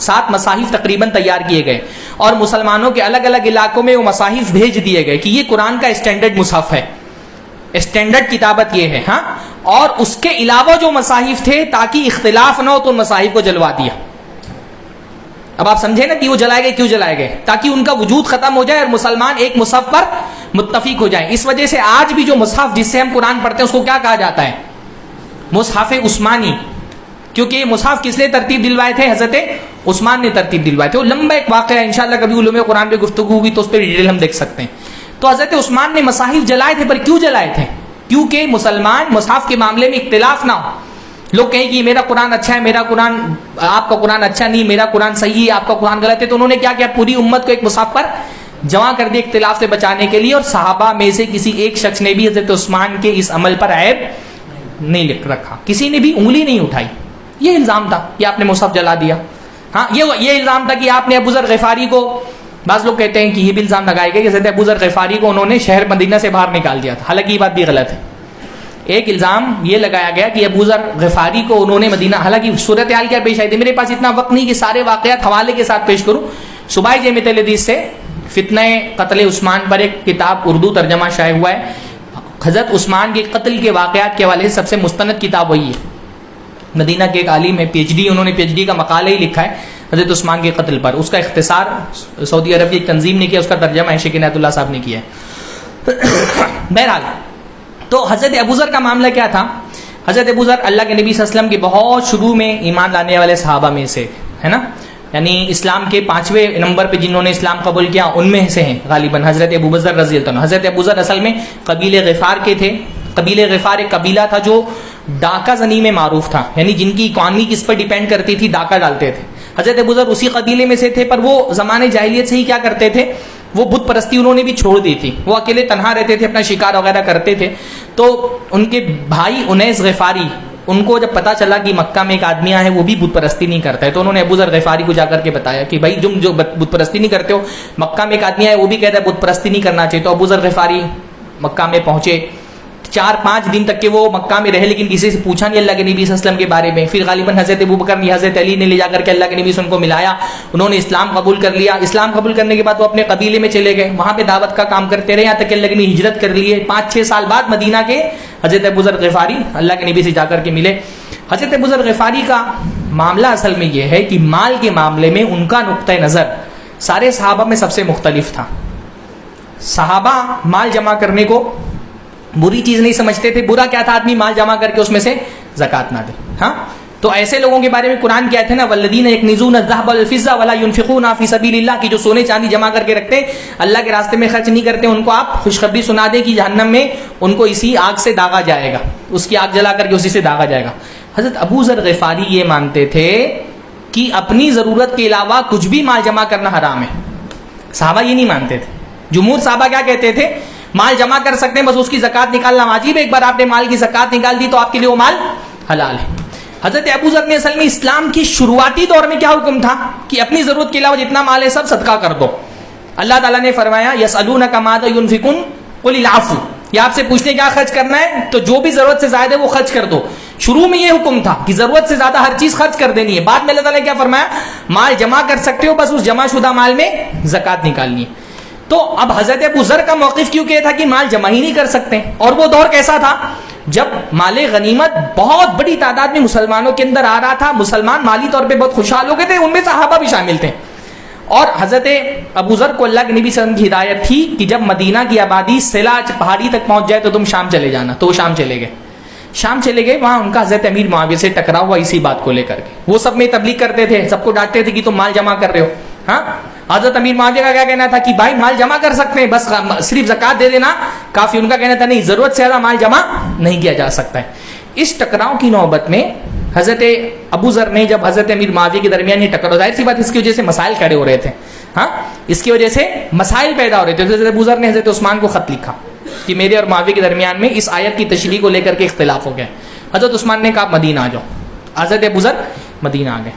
A: 7 مصاحف تقریباً تیار کیے گئے اور مسلمانوں کے الگ الگ علاقوں میں وہ مصاحف بھیج دیے گئے کہ یہ قرآن کا اسٹینڈرڈ مصحف ہے, اسٹینڈرڈ کتابت یہ ہے. اور اس کے علاوہ جو مصاحف تھے تاکہ اختلاف نہ ہو تو ان مصاحف کو جلوا دیا. اب آپ سمجھے نا کہ وہ جلائے گئے کیوں جلائے گئے, تاکہ ان کا وجود ختم ہو جائے اور مسلمان ایک مصحف پر متفق ہو جائیں. اس وجہ سے آج بھی جو مصحف جس سے ہم قرآن پڑھتے ہیں اس کو کیا کہا جاتا ہے؟ مصحف عثمانی. کیونکہ یہ مصحف کس نے ترتیب دلوائے تھے؟ حضرت عثمان نے ترتیب دلوائے تھے. وہ لمبا ایک واقعہ ہے, انشاءاللہ کبھی علوم قرآن پہ گفتگو ہوگی تو اس پہ ڈیٹیل ہم دیکھ سکتے ہیں. تو حضرت عثمان نے مصاحف جلائے تھے, پر کیوں جلائے تھے؟ کیونکہ مسلمان مصحف کے معاملے میں اختلاف نہ ہو. لوگ کہیں کہ میرا قرآن اچھا ہے, میرا قرآن, آپ کا قرآن اچھا نہیں, میرا قرآن صحیح ہے, آپ کا قرآن غلط ہے. تو انہوں نے کیا کیا, پوری امت کو ایک مصحف پر جمع کر دیا اختلاف سے بچانے کے لیے. اور صحابہ میں سے کسی ایک شخص نے بھی حضرت عثمان کے اس عمل پر عیب نہیں لکھ رکھا, کسی نے بھی انگلی نہیں اٹھائی. یہ الزام تھا کہ آپ نے مصحف جلا دیا. یہ الزام تھا کہ آپ نے ابو ذر غفاری کو, بعض لوگ کہتے ہیں کہ یہ بھی الزام لگائے گئے کہ حضرت ابو ذر غفاری کو انہوں نے شہر مدینہ سے باہر نکال دیا تھا. حالانکہ یہ بات بھی غلط ہے. ایک الزام یہ لگایا گیا کہ ابو ذر غفاری کو انہوں نے مدینہ, حالانکہ صورتحال کیا پیش آئی تھی, میرے پاس اتنا وقت نہیں کہ سارے واقعات حوالے کے ساتھ پیش کروں. صبح جامع الحدیث سے فتنہ قتل عثمان پر ایک کتاب اردو ترجمہ شائع ہوا ہے. حضرت عثمان کے قتل کے واقعات کے حوالے سے سب سے مستند کتاب وہی ہے. مدینہ کے ایک عالم ہے, PhD, انہوں نے PhD کا مقالہ ہی لکھا ہے حضرت عثمان کے قتل پر. اس کا اختصار سعودی عرب کی ایک تنظیم نے کیا, اس کا ترجمہ ہے شیخ عنایت اللہ صاحب نے کیا ہے. بہرحال تو حضرت ابوذر کا معاملہ کیا تھا؟ حضرت ابوذر اللہ کے نبی صلی اللہ علیہ وسلم کے بہت شروع میں ایمان لانے والے صحابہ میں سے ہے نا، یعنی اسلام کے 5ویں نمبر پہ جنہوں نے اسلام قبول کیا ان میں سے ہیں غالباً حضرت ابوذر رضی اللہ عنہ۔ حضرت ابوذر اصل میں قبیلے غفار کے تھے۔ قبیلے غفار ایک قبیلہ تھا جو ڈاکہ زنی میں معروف تھا، یعنی جن کی اکانومی کس پر ڈیپینڈ کرتی تھی؟ ڈاکہ ڈالتے تھے۔ حضرت ابوذر اسی قبیلے میں سے تھے، پر وہ زمانے جاہلیت سے ہی کیا کرتے تھے؟ وہ بت پرستی انہوں نے بھی چھوڑ دی تھی، وہ اکیلے تنہا رہتے تھے، اپنا شکار وغیرہ کرتے تھے۔ تو ان کے بھائی انیس غفاری، ان کو جب پتا چلا کہ مکہ میں ایک آدمی آیا ہے وہ بھی بت پرستی نہیں کرتا ہے، تو انہوں نے ابوذر غفاری کو جا کر کے بتایا کہ بھائی تم جو بت پرستی نہیں کرتے ہو، مکہ میں ایک آدمی آیا وہ بھی کہتا ہے بت پرستی نہیں کرنا چاہیے۔ تو ابوذر غفاری مکہ میں پہنچے، 4-5 دن تک کہ وہ مکہ میں رہے، لیکن کسی سے پوچھا نہیں اللہ کے نبی صلی اللہ علیہ وسلم کے بارے میں۔ پھر غالباً حضرت ابوبکر نے حضرت علی نے لے جا کر کے اللہ کے نبی سے ان کو ملایا، انہوں نے اسلام قبول کر لیا۔ اسلام قبول کرنے کے بعد وہ اپنے قبیلے میں چلے گئے، وہاں پہ دعوت کا کام کرتے رہے، یہاں تک کہ اللہ کے نبی ہجرت کر لیے۔ 5-6 سال بعد مدینہ کے حضرت ابوذر غفاری اللہ کے نبی سے جا کر کے ملے۔ حضرت ابوذر غفاری کا معاملہ اصل میں یہ ہے کہ مال کے معاملے میں ان کا نقطہ نظر سارے صحابہ میں سب سے مختلف تھا۔ صحابہ مال جمع کرنے کو بری چیز نہیں سمجھتے تھے۔ برا کیا تھا؟ آدمی مال جمع کر کے اس میں سے زکوٰۃ نہ دے۔ ہاں، تو ایسے لوگوں کے بارے میں قرآن کیا ہے نا، والذین یکنزون الذهب والفضة ولا ينفقونها في سبيل الله، کی جو سونے چاندی جمع کر کے رکھتے اللہ کے راستے میں خرچ نہیں کرتے، ان کو آپ خوشخبری سنا دیں کہ جہنم میں ان کو اسی آگ سے داغا جائے گا، اس کی آگ جلا کر کے اسی سے داغا جائے گا۔ حضرت ابوذر غفاری یہ مانتے تھے کہ اپنی ضرورت کے علاوہ کچھ بھی مال جمع کرنا حرام ہے۔ صحابہ یہ نہیں مانتے تھے۔ جمہور صحابہ کیا کہتے تھے؟ مال جمع کر سکتے ہیں، بس اس کی زکوٰۃ نکالنا واجب ہے، ایک بار آپ نے مال کی زکوٰۃ نکال دی تو آپ کے لیے وہ مال حلال ہے۔ حضرت ابوذر نے اصل میں اسلام کی شروعاتی دور میں کیا حکم تھا کہ اپنی ضرورت کے علاوہ جتنا مال ہے سب صدقہ کر دو۔ اللہ تعالیٰ نے فرمایا یسألونک ماذا ينفقون قل العفو، یہ آپ سے پوچھنے کیا خرچ کرنا ہے، تو جو بھی ضرورت سے زائد ہے وہ خرچ کر دو۔ شروع میں یہ حکم تھا کہ ضرورت سے زیادہ ہر چیز خرچ کر دینی ہے، بعد میں اللہ تعالیٰ نے کیا فرمایا؟ مال جمع کر سکتے ہو، بس اس جمع شدہ مال میں زکوٰۃ نکالنی ہے۔ تو اب حضرت ابوذر کا موقف کیوں کہ تھا کہ مال جمع ہی نہیں کر سکتے، اور وہ دور کیسا تھا جب مال غنیمت بہت بڑی تعداد میں مسلمانوں کے اندر آ رہا تھا، مسلمان مالی طور پہ بہت خوشحال ہو گئے تھے، ان میں صحابہ بھی شامل تھے۔ اور حضرت ابوذر کو اللہ کے نبی صلی اللہ علیہ وسلم کی ہدایت تھی کہ جب مدینہ کی آبادی سلا پہاڑی تک پہنچ جائے تو تم شام چلے جانا، تو وہ شام چلے گئے۔ شام چلے گئے، وہاں ان کا حضرت امیر معاویہ سے ٹکرا ہوا اسی بات کو لے کر کے۔ وہ سب میں تبلیغ کرتے تھے، سب کو ڈانٹتے تھے کہ تم مال جمع کر رہے ہو۔ ہاں، حضرت امیر معاویہ کا کیا کہنا تھا کہ بھائی مال جمع کر سکتے ہیں، بس صرف زکوٰۃ دے دینا کافی۔ ان کا کہنا تھا نہیں، ضرورت سے زیادہ مال جمع نہیں کیا جا سکتا ہے۔ اس ٹکراؤ کی نوبت میں حضرت ابوذر نے جب حضرت امیر معاویہ کے درمیان یہ ٹکراؤ، ظاہر سی بات اس کی وجہ سے مسائل کھڑے ہو رہے تھے۔ ہاں، اس کی وجہ سے مسائل پیدا ہو رہے تھے۔ حضرت ابوذر نے حضرت عثمان کو خط لکھا کہ میرے اور معاویہ کے درمیان میں اس آیت کی تشریح کو لے کر کے اختلاف ہو گیا۔ حضرت عثمان نے کہا مدینہ آ جاؤ، حضرت ابوذر مدینہ آ گئے۔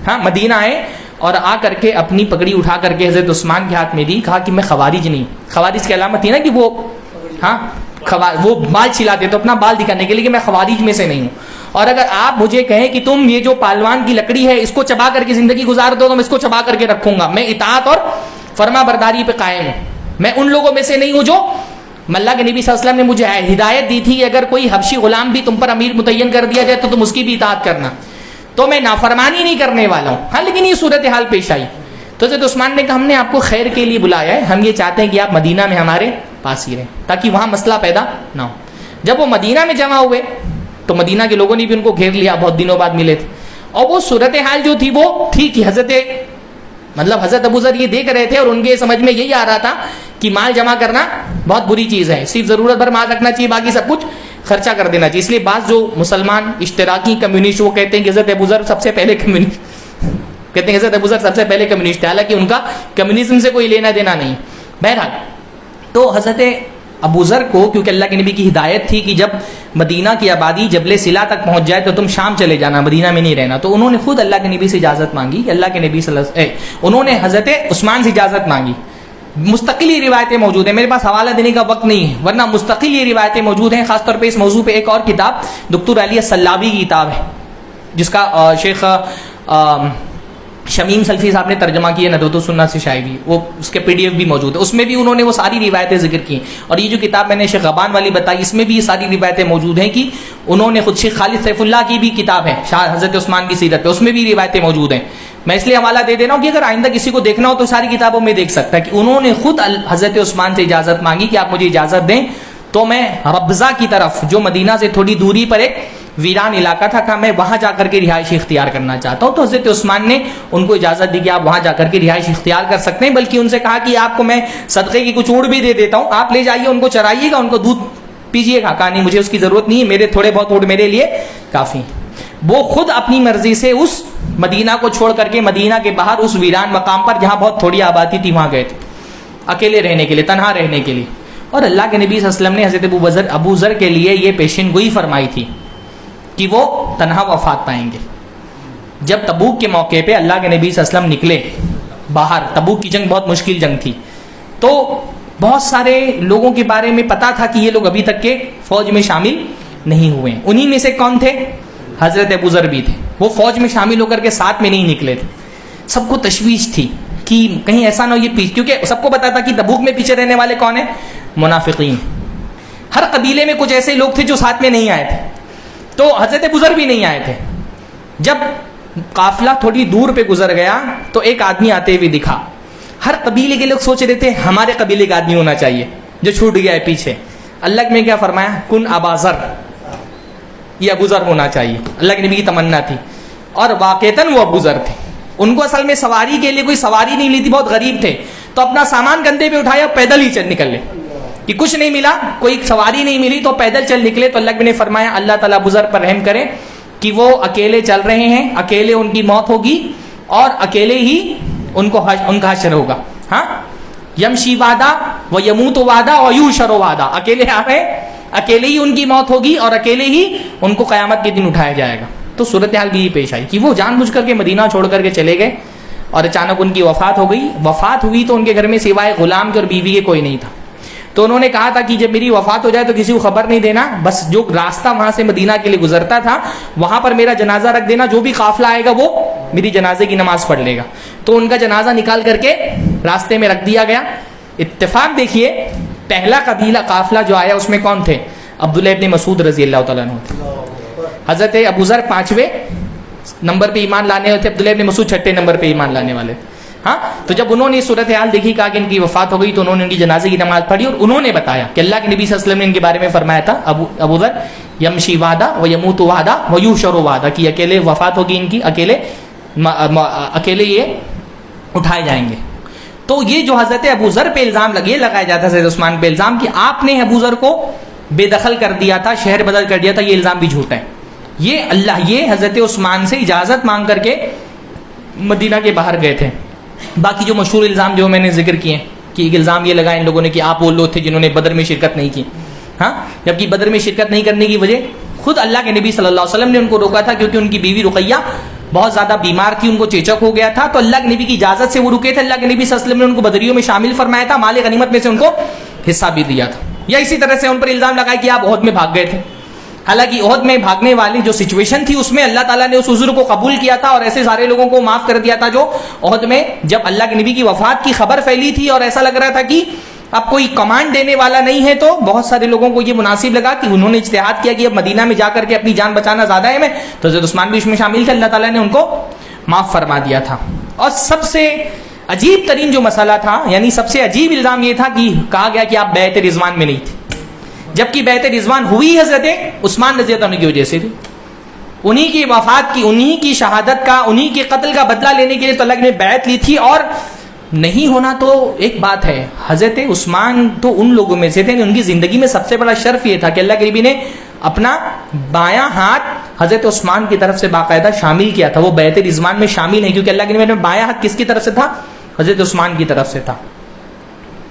A: ہاں، مدینہ آئے اور آ کر کے اپنی پگڑی اٹھا کر کے حضرت عثمان کے ہاتھ میں دی، کہا کہ میں خوارج نہیں۔ خوارج کی علامت تھی نا کہ وہ ہاں وہ بال چھلاتے تو اپنا بال دکھانے کے لیے کہ میں خوارج میں سے نہیں ہوں، اور اگر آپ مجھے کہیں کہ تم یہ جو پالوان کی لکڑی ہے اس کو چبا کر کے زندگی گزار دو تو میں اس کو چبا کر کے رکھوں گا۔ میں اطاعت اور فرما برداری پہ قائم ہوں، میں ان لوگوں میں سے نہیں ہوں جو اللہ کے نبی صلی اللہ علیہ وسلم نے مجھے ہدایت دی تھی اگر کوئی حبشی غلام بھی تم پر امیر متعین کر دیا جائے تو تم اس کی بھی اطاعت کرنا، تو میں نافرمانی نہیں کرنے والا ہوں۔ ہاں، لیکن یہ صورتحال پیش آئی تو حضرت عثمان نے کہا ہم نے آپ کو خیر کے لیے بلایا ہے، ہم یہ چاہتے ہیں کہ آپ مدینہ میں ہمارے پاس ہی رہیں تاکہ وہاں مسئلہ پیدا نہ ہو۔ جب وہ مدینہ میں جمع ہوئے تو مدینہ کے لوگوں نے بھی ان کو گھیر لیا، بہت دنوں بعد ملے تھے، اور وہ صورتحال جو تھی وہ تھی کہ حضرت ابوذر یہ دیکھ رہے تھے اور ان کے سمجھ میں یہی آ رہا تھا کہ مال جمع کرنا بہت بری چیز ہے، صرف ضرورت بھر مال رکھنا چاہیے، باقی سب کچھ خرچہ کر دینا چاہیے۔ اس لیے بعض جو مسلمان اشتراکی کمیونسٹ وہ کہتے ہیں کہ حضرت ابوذر سب سے پہلے کہتے ہیں حضرت ابوذر سب سے پہلے کمیونسٹ ہے، حالانکہ ان کا کمیونزم سے کوئی لینا دینا نہیں۔ بہرحال تو حضرت ابوذر کو کیونکہ اللہ کے نبی کی ہدایت تھی کہ جب مدینہ کی آبادی جبل سلا تک پہنچ جائے تو تم شام چلے جانا، مدینہ میں نہیں رہنا، تو انہوں نے خود اللہ کے نبی سے اجازت مانگی کہ اللہ کے نبی انہوں نے حضرت عثمان سے اجازت مانگی۔ مستقل یہ روایتیں موجود ہیں، میرے پاس حوالہ دینے کا وقت نہیں ہے ورنہ مستقل یہ روایتیں موجود ہیں، خاص طور پہ اس موضوع پہ ایک اور کتاب دکتور علی السلابی کی کتاب ہے جس کا شیخ شمیم سلفی صاحب نے ترجمہ کیا ندوۃ السنہ سے شائع، وہ اس کے PDF بھی موجود ہے، اس میں بھی انہوں نے وہ ساری روایتیں ذکر کی، اور یہ جو کتاب میں نے شیخ غبان والی بتائی اس میں بھی یہ ساری روایتیں موجود ہیں کہ انہوں نے خود شیخ خالد سیف اللہ کی بھی کتاب ہے حضرت عثمان کی سیرت پہ، اس میں بھی روایتیں موجود ہیں۔ میں اس لیے حوالہ دے دے رہا ہوں کہ اگر آئندہ کسی کو دیکھنا ہو تو ساری کتابوں میں دیکھ سکتا ہے کہ انہوں نے خود حضرت عثمان سے اجازت مانگی کہ آپ مجھے اجازت دیں تو میں ربضہ کی طرف, جو مدینہ سے تھوڑی دوری پر ایک ویران علاقہ تھا, کہا میں وہاں جا کر کے رہائش اختیار کرنا چاہتا ہوں. تو حضرت عثمان نے ان کو اجازت دی کہ آپ وہاں جا کر کے رہائش اختیار کر سکتے ہیں, بلکہ ان سے کہا کہ آپ کو میں صدقے کی کچھ اونٹ بھی دے دیتا ہوں, آپ لے جائیے, ان کو چرائیے گا, ان کو دودھ پیجیے گا. کہا نہیں, مجھے اس کی ضرورت نہیں ہے, میرے تھوڑے بہت اونٹ میرے لیے کافی ہیں. وہ خود اپنی مرضی سے اس مدینہ کو چھوڑ کر کے مدینہ کے باہر اس ویران مقام پر جہاں بہت تھوڑی آبادی تھی وہاں گئے تھے, اکیلے رہنے کے لیے, تنہا رہنے کے لیے. اور اللہ کے نبی صلی اللہ علیہ وسلم نے حضرت ابو ذر کے لیے یہ پیشن گوئی فرمائی تھی کہ وہ تنہا وفات پائیں گے. جب تبوک کے موقع پہ اللہ کے نبی صلی اللہ علیہ وسلم نکلے باہر, تبوک کی جنگ بہت مشکل جنگ تھی, تو بہت سارے لوگوں کے بارے میں پتا تھا کہ یہ لوگ ابھی تک کے فوج میں شامل نہیں ہوئے. انہی میں سے کون تھے؟ حضرت ابو ذر بھی تھے. وہ فوج میں شامل ہو کر کے ساتھ میں نہیں نکلے تھے. سب کو تشویش تھی کہ کہیں ایسا نہ ہو یہ پیچھے, کیونکہ سب کو پتا تھا کہ تبوک میں پیچھے رہنے والے کون ہیں؟ منافقین. ہر قبیلے میں کچھ ایسے لوگ تھے جو ساتھ میں نہیں آئے تھے, تو حضرت ابو ذر بھی نہیں آئے تھے. جب قافلہ تھوڑی دور پہ گزر گیا تو ایک آدمی آتے ہوئے دکھا. ہر قبیلے کے لوگ سوچ رہے تھے ہمارے قبیلے کا آدمی ہونا چاہیے جو چھوٹ گیا ہے پیچھے. اللہ نے کیا فرمایا؟ کن ابا ذر, یہ ابو ذر ہونا چاہیے. اللہ کے نبی کی تمنا تھی, اور واقعتاً وہ ابو ذر تھے. ان کو اصل میں سواری کے لیے کوئی سواری نہیں ملی تھی, بہت غریب تھے, تو اپنا سامان کندھے پہ اٹھایا, پیدل ہی چل نکل لے, کہ کچھ نہیں ملا, کوئی سواری نہیں ملی تو پیدل چل نکلے. تو اللہ نے فرمایا اللہ تعالیٰ ابو ذر پر رحم کرے کہ وہ اکیلے چل رہے ہیں, اکیلے ان کی موت ہوگی اور اکیلے ہی ان کا حشر ہوگا. ہاں, یمشی وعدہ و یموت وعدہ و یحشر وعدہ, اکیلے آ رہے, اکیلے ہی ان کی موت ہوگی اور اکیلے ہی ان کو قیامت کے دن اٹھایا جائے گا. تو صورتحال بھی یہ پیش آئی کہ وہ جان بوجھ کر کے مدینہ چھوڑ کر کے چلے گئے, اور اچانک ان کی وفات ہو گئی. وفات ہوئی تو ان کے گھر میں سوائے غلام کے اور بیوی کے کوئی نہیں تھا. تو انہوں نے کہا تھا کہ جب میری وفات ہو جائے تو کسی کو خبر نہیں دینا, بس جو راستہ وہاں سے مدینہ کے لیے گزرتا تھا وہاں پر میرا جنازہ رکھ دینا, جو بھی قافلہ آئے گا وہ میری جنازے کی نماز پڑھ لے گا. تو ان کا جنازہ نکال کر کے راستے میں رکھ دیا گیا. اتفاق دیکھیے, پہلا قبیلہ قافلہ جو آیا اس میں کون تھے؟ عبداللہ ابن مسعود رضی اللہ تعالیٰ عنہ تھے. حضرت ابو ذر 5ویں نمبر پہ ایمان لانے والے تھے, عبداللہ ابن مسعود 6 نمبر پہ ایمان لانے والے. ہاں, تو جب انہوں نے صورتحال دیکھی, کہا کہ ان کی وفات ہو گئی, تو انہوں نے ان کی جنازے کی نماز پڑھی, اور انہوں نے بتایا کہ اللہ کے نبی صلی اللہ علیہ وسلم نے ان کے بارے میں فرمایا تھا ابو ذر یمشی وعدہ و یموت وعدہ و یحشر وعدہ, کہ اکیلے وفات ہوگی ان کی, اکیلے یہ اٹھائے جائیں گے. تو یہ جو حضرت ابو ذر پہ الزام لگایا جاتا ہے حضرت عثمان پہ الزام کہ آپ نے ابو ذر کو بے دخل کر دیا تھا, شہر بدل کر دیا تھا, یہ الزام بھی جھوٹا ہے. یہ حضرت عثمان سے اجازت مانگ کر کے مدینہ کے باہر گئے تھے. باقی جو مشہور الزام جو میں نے ذکر کیے کہ ایک الزام یہ لگا ان لوگوں نے کہ آپ وہ لوگ تھے جنہوں نے بدر میں شرکت نہیں کی. ہاں, جبکہ بدر میں شرکت نہیں کرنے کی وجہ خود اللہ کے نبی صلی اللہ علیہ وسلم نے ان کو روکا تھا, کیونکہ ان کی بیوی رقیہ بہت زیادہ بیمار تھی, ان کو چیچک ہو گیا تھا, تو اللہ کے نبی کی اجازت سے وہ رکے تھے. اللہ کے نبی صلی اللہ علیہ وسلم نے ان کو بدریوں میں شامل فرمایا تھا, مال غنیمت میں سے ان کو حصہ بھی دیا تھا. یا اسی طرح سے ان پر الزام لگایا کہ آپ احد میں بھاگ گئے تھے. حالانکہ احد میں بھاگنے والی جو سچویشن تھی اس میں اللہ تعالیٰ نے اس عذر کو قبول کیا تھا, اور ایسے سارے لوگوں کو معاف کر دیا تھا جو احد میں جب اللہ کے نبی کی وفات کی خبر پھیلی تھی اور ایسا لگ رہا تھا کہ اب کوئی کمانڈ دینے والا نہیں ہے, تو بہت سارے لوگوں کو یہ مناسب لگا کہ انہوں نے اجتہاد کیا کہ اب مدینہ میں جا کر کے اپنی جان بچانا زیادہ ہے. میں تو حضرت عثمان بھی اس میں شامل تھے, اللہ تعالیٰ نے ان کو معاف فرما دیا تھا. اور سب سے عجیب ترین جو مسئلہ تھا, یعنی سب سے عجیب الزام یہ تھا کہ کہا گیا کہ آپ بیعت رضوان میں نہیں تھے, جبکہ بیعت رضوان ہوئی حضرت عثمان رضی اللہ عنہ کی وجہ سے تھی. انہی کی وفات کی, انہی کی شہادت کا, انہی کے قتل کا بدلہ لینے کے لیے تو اللہ نے بیعت لی تھی. اور نہیں ہونا تو ایک بات ہے, حضرت عثمان تو ان لوگوں میں سے تھے, ان کی زندگی میں سب سے بڑا شرف یہ تھا کہ اللہ کے نبی نے اپنا بایاں ہاتھ حضرت عثمان کی طرف سے باقاعدہ شامل کیا تھا. وہ بیعت رضوان میں شامل ہے, کیونکہ اللہ کے نبی نے بایاں ہاتھ کس کی طرف سے تھا؟ حضرت عثمان کی طرف سے تھا.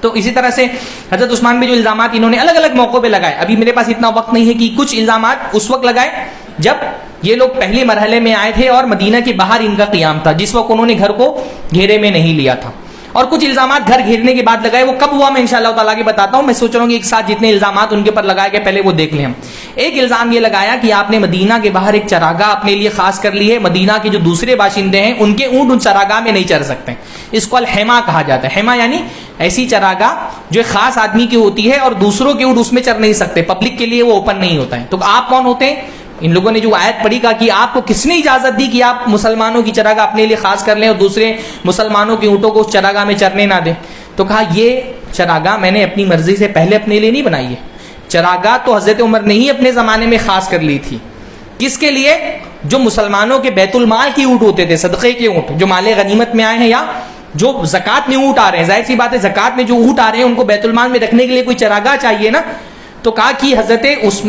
A: تو اسی طرح سے حضرت عثمان میں جو الزامات انہوں نے الگ الگ موقعوں پہ لگائے, ابھی میرے پاس اتنا وقت نہیں ہے کہ کچھ الزامات اس وقت لگائے جب یہ لوگ پہلے مرحلے میں آئے تھے اور مدینہ کے باہر ان کا قیام تھا, جس وقت انہوں نے گھر کو گھیرے میں نہیں لیا تھا. اور کچھ الزامات گھر گھیرنے کے بعد لگائے, وہ کب ہوا میں انشاءاللہ تعالیٰ کے بتاتا ہوں. میں سوچ رہا ہوں کہ ایک ساتھ جتنے الزامات ان کے پر لگائے گئے پہلے وہ دیکھ لیں ہم. ایک الزام یہ لگایا کہ آپ نے مدینہ کے باہر ایک چراگاہ اپنے لیے خاص کر لی ہے, مدینہ کے جو دوسرے باشندے ہیں ان کے اونٹ ان چراگاہ میں نہیں چر سکتے. اس کو الحما کہا جاتا ہے. حما یعنی ایسی چراگاہ جو ایک خاص آدمی کی ہوتی ہے اور دوسروں کے اونٹ اس میں چر نہیں سکتے, پبلک کے لیے وہ اوپن نہیں ہوتا ہے. تو آپ کون ہوتے ہیں؟ ان لوگوں نے جو آیت پڑھی کہا کہ آپ کو کس نے اجازت دی کہ آپ مسلمانوں کی چراگاہ اپنے لیے خاص کر لیں اور دوسرے مسلمانوں کے اونٹوں کو اس چراگاہ میں چرنے نہ دیں؟ تو کہا یہ چراگاہ میں نے اپنی مرضی سے پہلے اپنے لیے نہیں بنائی ہے, چراگاہ تو حضرت عمر نے ہی اپنے زمانے میں خاص کر لی تھی. کس کے لیے؟ جو مسلمانوں کے بیت المال کی اونٹ ہوتے تھے، صدقے کے اونٹ جو مال غنیمت میں آئے ہیں یا جو زکوٰۃ میں اونٹ آ رہے ہیں. ظاہر سی بات ہے زکوٰۃ میں جو اونٹ آ رہے ہیں ان کو بیت المال میں رکھنے کے لیے کوئی چراگاہ چاہیے نا. تو کہا کہ حضرت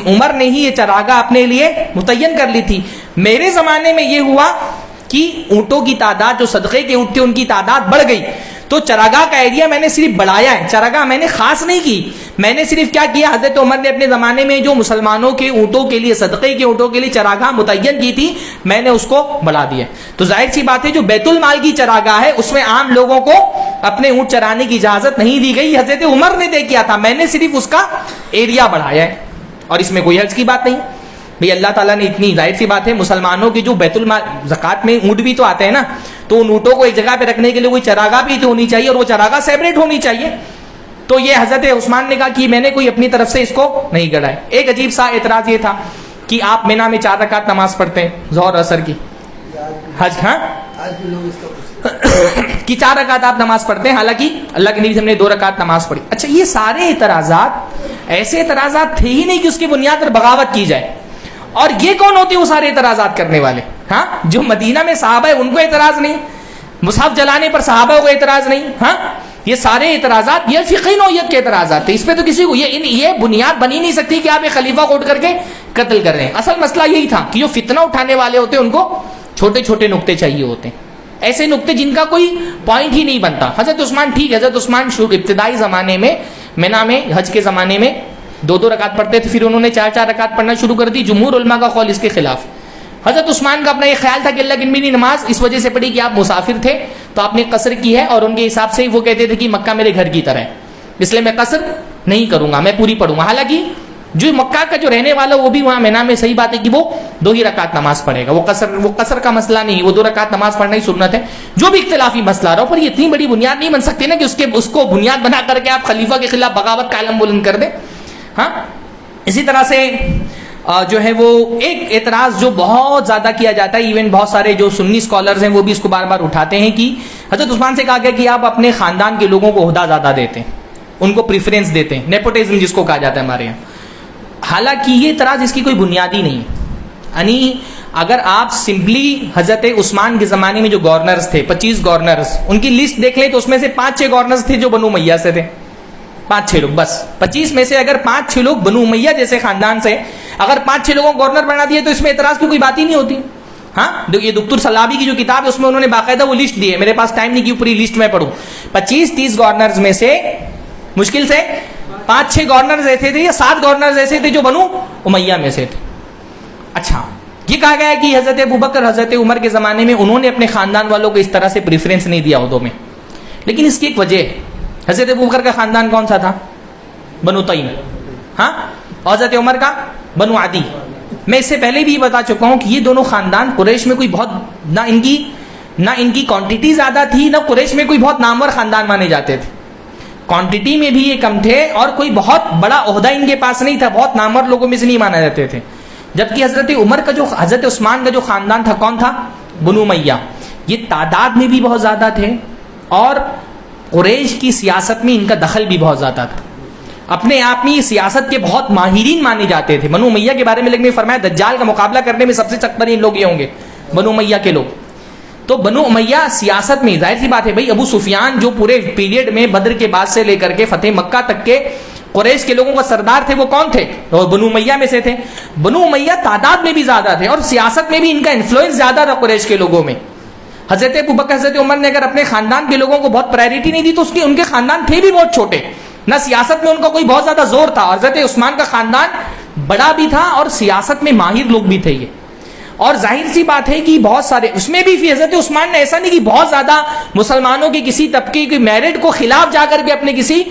A: عمر نے ہی یہ چراگاہ اپنے لیے متعین کر لی تھی. میرے زمانے میں یہ ہوا کہ اونٹوں کی تعداد، جو صدقے کے اونٹ تھے ان کی تعداد بڑھ گئی، تو چراگاہ کا ایریا میں نے صرف بڑھایا ہے، چراگاہ میں نے خاص نہیں کی. میں نے صرف کیا کیا، حضرت عمر نے اپنے زمانے میں جو مسلمانوں کے اونٹوں کے لیے، صدقے کے اونٹوں کے لیے چراگاہ متعین کی تھی، میں نے اس کو بڑھا دیا. تو ظاہر سی بات ہے جو بیت المال کی چراگاہ ہے اس میں عام لوگوں کو اپنے اونٹ چرانے کی اجازت نہیں دی گئی. حضرت عمر نے طے کیا تھا، میں نے صرف اس کا ایریا بڑھایا ہے، اور اس میں کوئی حرج کی بات نہیں. بھئی اللہ تعالیٰ نے اتنی، ظاہر سی بات ہے مسلمانوں کی جو بیت المال، زکوٰۃ میں اونٹ بھی تو آتے ہیں نا، تو ان اونٹوں کو ایک جگہ پہ رکھنے کے لیے کوئی چراگاہ بھی تو ہونی چاہیے، اور وہ چراگاہ سیپریٹ ہونی چاہیے. تو یہ حضرت عثمان نے کہا کہ میں نے کوئی اپنی طرف سے اس کو نہیں گڑھا ہے. ایک عجیب سا اعتراض یہ تھا کہ آپ مینا میں 4 رکعت نماز پڑھتے ہیں ظہر اثر کی، حج، ہاں کہ 4 رکعت آپ نماز پڑھتے ہیں، حالانکہ اللہ کے نبی نے 2 رکعت نماز پڑھی. اچھا یہ سارے اعتراضات ایسے اعتراضات تھے ہی نہیں کہ اس کی بنیاد پر بغاوت کی جائے. اور یہ کون ہوتے ہیں وہ سارے اعتراضات کرنے والے؟ ہاں جو مدینہ میں صحابہ ہے ان کو اعتراض نہیں، مصحف جلانے پر صحابہ کو اعتراض نہیں. ہاں یہ سارے اعتراضات یہ فقہی نوعیت کے اعتراضات تھے. اس پہ تو کسی کو یہ بنیاد بنی نہیں سکتی کہ آپ ایک خلیفہ کو اٹھ کر کے قتل کر رہے ہیں. اصل مسئلہ یہی تھا کہ جو فتنہ اٹھانے والے ہوتے ہیں ان کو چھوٹے چھوٹے نقطے چاہیے ہوتے ہیں، ایسے نقطے جن کا کوئی پوائنٹ ہی نہیں بنتا. حضرت عثمان ٹھیک ہے، حضرت عثمان ابتدائی زمانے میں مینا میں حج کے زمانے میں 2 رکعت پڑھتے تھے، پھر انہوں نے 4 رکعت پڑھنا شروع کر دی. جمہور علماء کا قول اس کے خلاف. حضرت عثمان کا اپنا یہ خیال تھا کہ اللہ کی نبی نے نماز اس وجہ سے پڑھی کہ آپ مسافر تھے تو آپ نے قصر کی ہے، اور ان کے حساب سے وہ کہتے تھے کہ مکہ میرے گھر کی طرح ہے، اس لیے میں قصر نہیں کروں گا، میں پوری پڑھوں گا. حالانکہ جو مکہ کا جو رہنے والا وہ بھی وہاں مینا میں صحیح بات ہے کہ وہ 2 ہی رکعت نماز پڑھے گا. وہ قصر کا مسئلہ نہیں، وہ 2 رکعت نماز پڑھنا ہی سنت ہے. جو بھی اختلافی مسئلہ رہا ہو، پر یہ اتنی بڑی بنیاد نہیں بن سکتی نا کہ اس کو بنیاد بنا کر کے آپ خلیفہ کے خلاف بغاوت کا علم بلند کر دیں. ہاں اسی طرح سے جو ہے وہ ایک اعتراض جو بہت زیادہ کیا جاتا ہے، ایون بہت سارے جو سنی اسکالرز ہیں وہ بھی اس کو بار بار اٹھاتے ہیں کہ حضرت عثمان سے کہا گیا کہ آپ اپنے خاندان کے لوگوں کو عہدہ زیادہ دیتے ہیں، ان کو پریفرنس دیتے ہیں، نیپوٹزم جس کو کہا جاتا ہے ہمارے یہاں. حالانکہ یہ اعتراض اس کی کوئی بنیادی نہیں ہے. یعنی اگر آپ سمپلی حضرت عثمان کے زمانے میں جو گورنرز تھے 25 گورنرز، ان کی لسٹ دیکھ لیں تو اس میں سے 5-6 گورنرز تھے جو بنو امیہ سے تھے، 5-6 لوگ بس. 25 میں سے اگر 5-6 لوگ بنو امیہ جیسے خاندان سے، اگر 5-6 لوگوں کو گورنر بنا دیے تو اس میں اعتراض کی کوئی بات ہی نہیں ہوتی. ہاں یہ دکتور سلابی کی جو کتاب ہے اس میں انہوں نے باقاعدہ وہ لسٹ دی ہے، میرے پاس ٹائم نہیں کہ پوری لسٹ میں پڑھوں. 25-30 گورنرز میں سے مشکل سے 5-6 گورنرز ایسے تھے یا 7 گورنرز ایسے تھے جو بنو امیہ میں سے تھے. اچھا یہ کہا گیا ہے کہ حضرت ابوبکر حضرت عمر کے زمانے میں انہوں نے اپنے خاندان والوں کو اس طرح سے پریفرنس نہیں دیا عہدوں میں، لیکن اس کی ایک وجہ ہے. حضرت ابوبکر کا خاندان کون سا تھا؟ بنو تیم. ہاں اور حضرت عمر کا بنو عدی. میں اس سے پہلے بھی بتا چکا ہوں کہ یہ دونوں خاندان قریش میں کوئی بہت نہ ان کی کوانٹٹی زیادہ تھی، نہ قریش میں کوئی بہت نامور خاندان مانے جاتے تھے. کوانٹٹی میں بھی یہ کم تھے اور کوئی بہت بڑا عہدہ ان کے پاس نہیں تھا، بہت نامور لوگوں میں سے نہیں مانا جاتے تھے. جبکہ حضرت عثمان کا جو خاندان تھا کون تھا؟ بنو امیہ. یہ تعداد میں بھی بہت زیادہ تھے اور قریش کی سیاست میں ان کا دخل بھی بہت زیادہ تھا. اپنے آپ میں یہ سیاست کے بہت ماہرین مانے جاتے تھے. بنو امیہ کے بارے میں لیکن فرمایا دجال کا مقابلہ کرنے میں سب سے سخترین لوگ یہ ہوں گے بنو امیہ کے لوگ. تو بنو امیہ سیاست میں ظاہر سی بات ہے بھائی، ابو سفیان جو پورے پیریڈ میں بدر کے بعد سے لے کر کے فتح مکہ تک کے قریش کے لوگوں کا سردار تھے وہ کون تھے؟ اور بنو امیہ میں سے تھے. بنو امیہ تعداد میں بھی زیادہ تھے اور سیاست میں بھی ان کا انفلوئنس زیادہ تھا قریش کے لوگوں میں. حضرت ابوبکر حضرت عمر نے اگر اپنے خاندان کے لوگوں کو بہت پرائرٹی نہیں دی تو ان کے خاندان تھے بھی بہت چھوٹے، نہ سیاست میں ان کا کوئی بہت زیادہ زور تھا. حضرت عثمان کا خاندان بڑا بھی تھا اور سیاست میں ماہر لوگ بھی تھے یہ. اور ظاہر سی بات ہے کہ بہت سارے اس میں بھی حضرت عثمان نے ایسا نہیں کہ بہت زیادہ مسلمانوں کے کسی طبقے کے میرٹ کو خلاف جا کر کے اپنے کسی،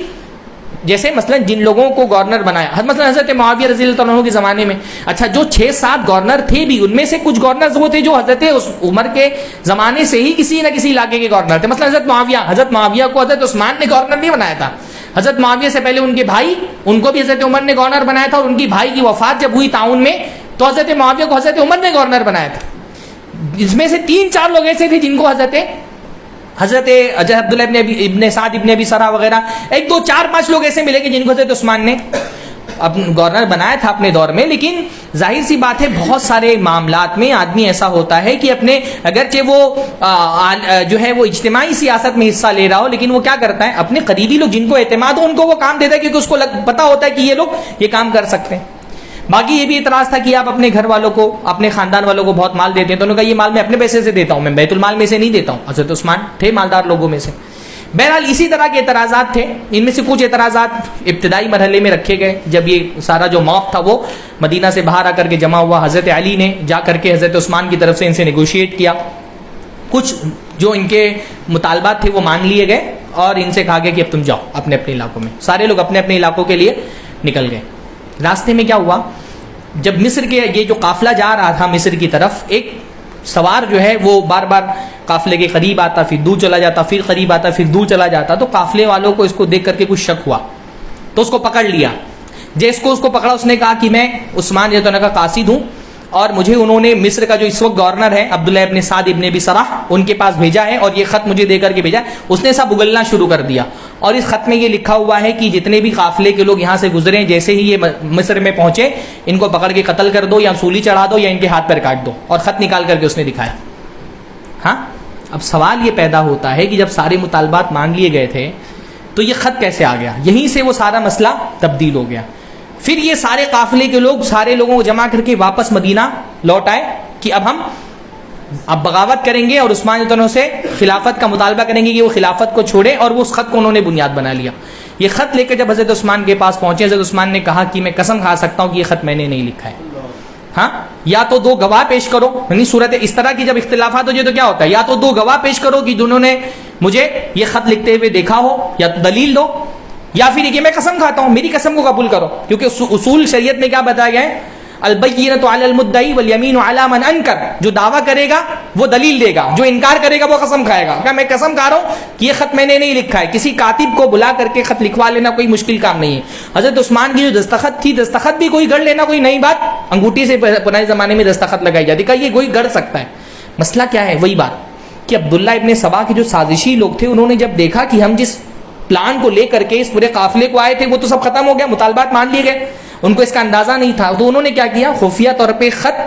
A: جیسے مثلا جن لوگوں کو گورنر بنایا مثلا حضرت معاویہ رضی اللہ عنہ کے زمانے میں، اچھا جو 6-7 گورنر تھے بھی ان میں سے کچھ گورنرز وہ تھے جو حضرت عمر کے زمانے سے ہی کسی نہ کسی علاقے کے گورنر تھے. مثلا حضرت معاویہ کو حضرت عثمان نے گورنر نہیں بنایا تھا. حضرت معاویہ سے پہلے ان کے بھائی، ان کو بھی حضرت عمر نے گورنر بنایا تھا، اور ان کی بھائی کی وفات جب ہوئی تعاون میں تو حضرت معاویہ کو حضرت عمر نے گورنر بنایا تھا. اس میں سے 3-4 لوگ ایسے تھے جن کو حضرت عبداللہ ابن سعد ابن ابی سرح وغیرہ 1-2-4-5 لوگ ایسے ملے گے جن کو حضرت عثمان نے گورنر بنایا تھا اپنے دور میں، لیکن ظاہر سی بات ہے بہت سارے معاملات میں آدمی ایسا ہوتا ہے کہ اپنے اگرچہ وہ جو ہے وہ اجتماعی سیاست میں حصہ لے رہا ہو، لیکن وہ کیا کرتا ہے اپنے قریبی لوگ جن کو اعتماد ہو ان کو وہ کام دیتا ہے، کیونکہ اس کو پتا ہوتا ہے کہ یہ لوگ یہ کام کر سکتے ہیں۔ باقی یہ بھی اعتراض تھا کہ آپ اپنے گھر والوں کو، اپنے خاندان والوں کو بہت مال دیتے ہیں، تو انہوں نے کہا یہ مال میں اپنے پیسے سے دیتا ہوں، میں بیت المال میں سے نہیں دیتا ہوں۔ حضرت عثمان تھے مالدار لوگوں میں سے۔ بہرحال اسی طرح کے اعتراضات تھے، ان میں سے کچھ اعتراضات ابتدائی مرحلے میں رکھے گئے جب یہ سارا جو موقف تھا وہ مدینہ سے باہر آ کر کے جمع ہوا، حضرت علی نے جا کر کے حضرت عثمان کی طرف سے ان سے نیگوشیٹ کیا، کچھ جو ان کے مطالبات تھے وہ مان لیے گئے اور ان سے کہا گیا کہ اب تم جاؤ اپنے اپنے علاقوں میں۔ سارے لوگ اپنے اپنے علاقوں کے لیے نکل گئے۔ راستے میں کیا ہوا، جب مصر کے یہ جو قافلہ جا رہا تھا مصر کی طرف، ایک سوار جو ہے وہ بار بار قافلے کے قریب آتا، پھر دور چلا جاتا، پھر قریب آتا، پھر دور چلا جاتا، تو قافلے والوں کو اس کو دیکھ کر کے کچھ شک ہوا تو اس کو پکڑ لیا۔ جس کو پکڑا اس نے کہا کہ میں عثمان رضی اللہ عنہ کا قاصد ہوں اور مجھے انہوں نے مصر کا جو اس وقت گورنر ہے عبداللہ ابن سعد ابن ابی سرح ان کے پاس بھیجا ہے اور یہ خط مجھے دے کر کے بھیجا ہے۔ اس نے سب اگلنا شروع کر دیا اور اس خط میں یہ لکھا ہوا ہے کہ جتنے بھی قافلے کے لوگ یہاں سے گزرے جیسے ہی یہ مصر میں پہنچے ان کو پکڑ کے قتل کر دو یا سولی چڑھا دو یا ان کے ہاتھ پیر کاٹ دو، اور خط نکال کر کے اس نے دکھایا۔ ہاں، اب سوال یہ پیدا ہوتا ہے کہ جب سارے مطالبات مان لیے گئے تھے تو یہ خط کیسے آ گیا؟ یہیں سے وہ سارا مسئلہ تبدیل ہو گیا۔ پھر یہ سارے قافلے کے لوگ سارے لوگوں کو جمع کر کے واپس مدینہ لوٹ آئے کہ اب ہم بغاوت کریں گے اور عثمان عنہ سے خلافت کا مطالبہ کریں گے کہ وہ خلافت کو چھوڑے، اور وہ اس خط کو انہوں نے بنیاد بنا لیا۔ یہ خط لے کر جب حضرت عثمان کے پاس پہنچے، حضرت عثمان نے کہا کہ میں قسم کھا سکتا ہوں کہ یہ خط میں نے نہیں لکھا ہے، ہاں یا تو دو گواہ پیش کرو، یعنی صورت اس طرح کی جب اختلافات ہو جائے تو کیا ہوتا ہے، یا تو دو گواہ پیش کرو کہ جنہوں نے مجھے یہ خط لکھتے ہوئے دیکھا ہو، یا تو دلیل دو، یا پھر کہ میں قسم کھاتا ہوں، میری قسم کو قبول کرو، کیونکہ اصول شریعت میں کیا بتایا گیا ہے، البینۃ علی المدعی والیمین علی من انکر، جو دعویٰ کرے گا وہ دلیل دے گا، جو انکار کرے گا وہ قسم کھائے گا۔ کہ میں قسم کھا رہا ہوں کہ یہ خط میں نے نہیں لکھا ہے۔ کسی کاتب کو بلا کر کے خط لکھوا لینا کوئی مشکل کام نہیں ہے۔ حضرت عثمان کی جو دستخط تھی، دستخط بھی کوئی گڑ لینا کوئی نئی بات، انگوٹھی سے پرانے زمانے میں دستخط لگائی جاتی، کہ یہ کوئی گڑ سکتا ہے۔ مسئلہ کیا ہے، وہی بات کہ عبداللہ ابن سبا کے جو سازشی لوگ تھے انہوں نے جب دیکھا کہ ہم جس پلان کو لے کر کے اس پورے قافلے کو آئے تھے وہ تو سب ختم ہو گیا، مطالبات مان لیے گئے، ان کو اس کا اندازہ نہیں تھا، تو انہوں نے کیا کیا، خفیہ طور پہ خط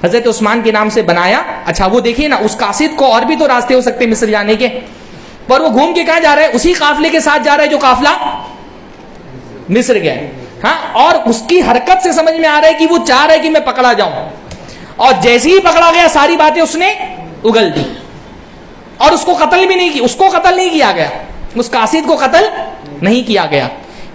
A: حضرت عثمان کے نام سے بنایا۔ اچھا وہ دیکھیے نا، اس قاصد کو اور بھی تو راستے ہو سکتے مصر جانے کے، پر وہ گھوم کے کہاں جا رہا ہے، اسی قافلے کے ساتھ جا رہا ہے جو قافلہ مصر گیا ہے، ہاں، اور اس کی حرکت سے سمجھ میں آ رہا ہے کہ وہ چاہ رہا ہے کہ میں پکڑا جاؤں، اور جیسے ہی پکڑا گیا ساری باتیں اس نے اگل دی، اور اس کو قتل بھی نہیں کی، اس کو قتل نہیں کیا گیا، اس قاصد کو قتل نہیں کیا گیا۔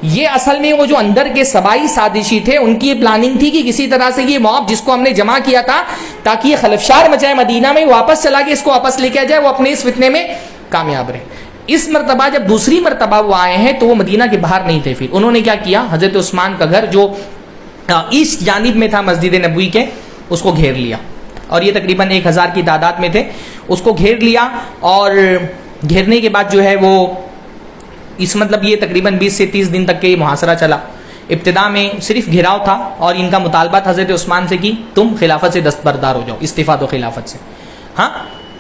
A: یہ اصل میں وہ جو اندر کے سبائی سازشی تھے ان کی یہ پلاننگ تھی کہ کسی طرح سے یہ موب جس کو ہم نے جمع کیا تھا تاکہ یہ خلفشار مچائے مدینہ میں، واپس چلا کے اس کو واپس لے کے جائے، وہ اپنے اس فتنے میں کامیاب رہے۔ اس مرتبہ جب دوسری مرتبہ وہ آئے ہیں تو وہ مدینہ کے باہر نہیں تھے، پھر انہوں نے کیا کیا، حضرت عثمان کا گھر جو ایسٹ جانب میں تھا مسجد نبوی کے، اس کو گھیر لیا، اور یہ تقریباً 1000 کی تعداد میں تھے، اس کو گھیر لیا، اور گھیرنے کے بعد جو ہے وہ اس مطلب یہ تقریباً 20 سے 30 دن تک کے یہ محاصرہ چلا۔ ابتدا میں صرف گھیراؤ تھا اور ان کا مطالبات حضرت عثمان سے کی تم خلافت سے دستبردار ہو جاؤ، استعفیٰ دو خلافت سے، ہاں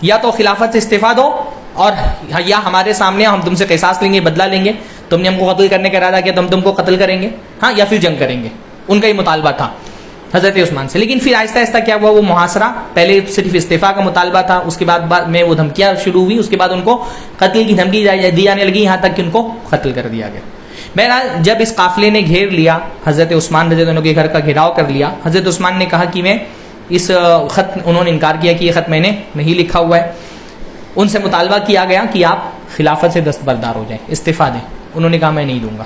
A: یا تو خلافت سے استعفیٰ دو اور یا ہمارے سامنے ہم تم سے قصاص لیں گے، بدلہ لیں گے، تم نے ہم کو قتل کرنے کا ارادہ کیا تو ہم تم کو قتل کریں گے، ہاں یا پھر جنگ کریں گے۔ ان کا یہ مطالبہ تھا حضرت عثمان سے، لیکن پھر آہستہ آہستہ کیا ہوا، وہ محاصرہ پہلے صرف استعفیٰ کا مطالبہ تھا، اس کے بعد میں وہ دھمکیاں شروع ہوئی، اس کے بعد ان کو قتل کی دھمکی دی جانے لگی، یہاں تک کہ ان کو قتل کر دیا گیا۔ بہرحال جب اس قافلے نے گھیر لیا، حضرت عثمان رضی اللہ عنہ کے گھر کا گھیراؤ کر لیا، حضرت عثمان نے کہا کہ میں اس خط، انہوں نے انکار کیا کہ یہ خط میں نے نہیں لکھا ہوا ہے۔ ان سے مطالبہ کیا گیا کہ آپ خلافت سے دستبردار ہو جائیں، استعفیٰ دیں، انہوں نے کہا میں نہیں دوں گا۔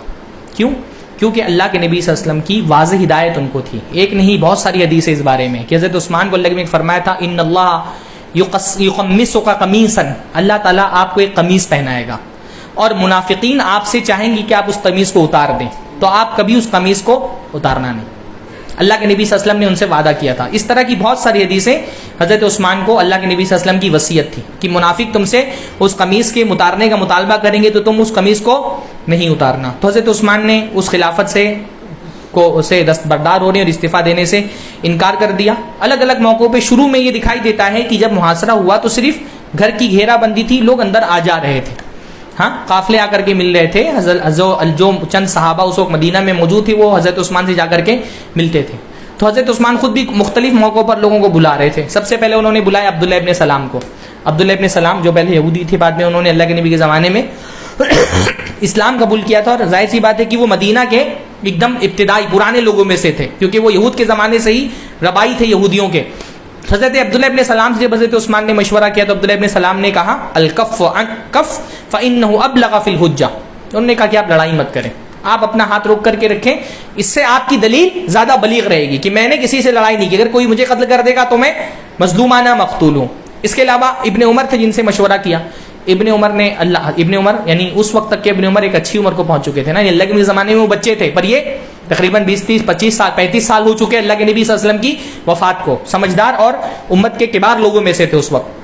A: کیوں؟ کیونکہ اللہ کے نبی صلی اللہ علیہ وسلم کی واضح ہدایت ان کو تھی، ایک نہیں بہت ساری حدیثیں اس بارے میں، کہ حضرت عثمان کو اللہ نے فرمایا تھا ان اللہ یقمصک قمیصا، اللہ تعالیٰ آپ کو ایک قمیص پہنائے گا، اور منافقین آپ سے چاہیں گے کہ آپ اس قمیص کو اتار دیں، تو آپ کبھی اس قمیص کو اتارنا نہیں۔ اللہ کے نبی صلی اللہ علیہ وسلم نے ان سے وعدہ کیا تھا۔ اس طرح کی بہت ساری حدیثیں حضرت عثمان کو اللہ کے نبی صلی اللہ علیہ وسلم کی وصیت تھی کہ منافق تم سے اس قمیص کے اتارنے کا مطالبہ کریں گے تو تم اس قمیص کو نہیں اتارنا۔ تو حضرت عثمان نے اس خلافت سے دستبردار ہونے اور استعفیٰ دینے سے انکار کر دیا۔ الگ الگ موقعوں پہ شروع میں یہ دکھائی دیتا ہے کہ جب محاصرہ ہوا تو صرف گھر کی گھیرا بندی تھی، لوگ اندر آ جا رہے تھے، ہاں قافلے آ کر کے مل رہے تھے، جو چند صحابہ اس وقت مدینہ میں موجود تھے وہ حضرت عثمان سے جا کر کے ملتے تھے. تو حضرت عثمان خود بھی مختلف موقعوں پر لوگوں کو بلا رہے تھے. سب سے پہلے انہوں نے بلایا عبداللہ ابن سلام کو. عبداللہ ابن سلام جو پہلے یہودی تھے، بعد میں انہوں نے اللہ کے نبی کے زمانے میں اسلام قبول کیا تھا، اور ظاہر سی بات ہے کہ وہ مدینہ کے ایک دم ابتدائی پرانے لوگوں میں سے تھے، کیونکہ وہ یہود کے زمانے سے ہی ربائی تھے یہودیوں کے. حضرت عبداللہ ابن سلام سے جب حضرت عثمان نے مشورہ کیا تو عبداللہ ابن سلام نے کہا الکف عن کف فإنه ابلغ فی الحجہ. انہوں نے کہا کہ آپ لڑائی مت کریں، آپ اپنا ہاتھ روک کر کے رکھیں، اس سے آپ کی دلیل زیادہ بلیغ رہے گی کہ میں نے کسی سے لڑائی نہیں کی، اگر کوئی مجھے قتل کر دے گا تو میں مظلومانہ مقتول ہوں. اس کے علاوہ ابن عمر تھے جن سے مشورہ کیا. ابن عمر یعنی اس وقت تک کہ ابن عمر ایک اچھی عمر کو پہنچ چکے تھے نا، اللہ کے زمانے میں وہ بچے تھے، پر یہ تقریباً 20 30 25 سال 35 سال ہو چکے اللہ کے نبی صلی اللہ علیہ وسلم کی وفات کو. سمجھدار اور امت کے کبار لوگوں میں سے تھے اس وقت.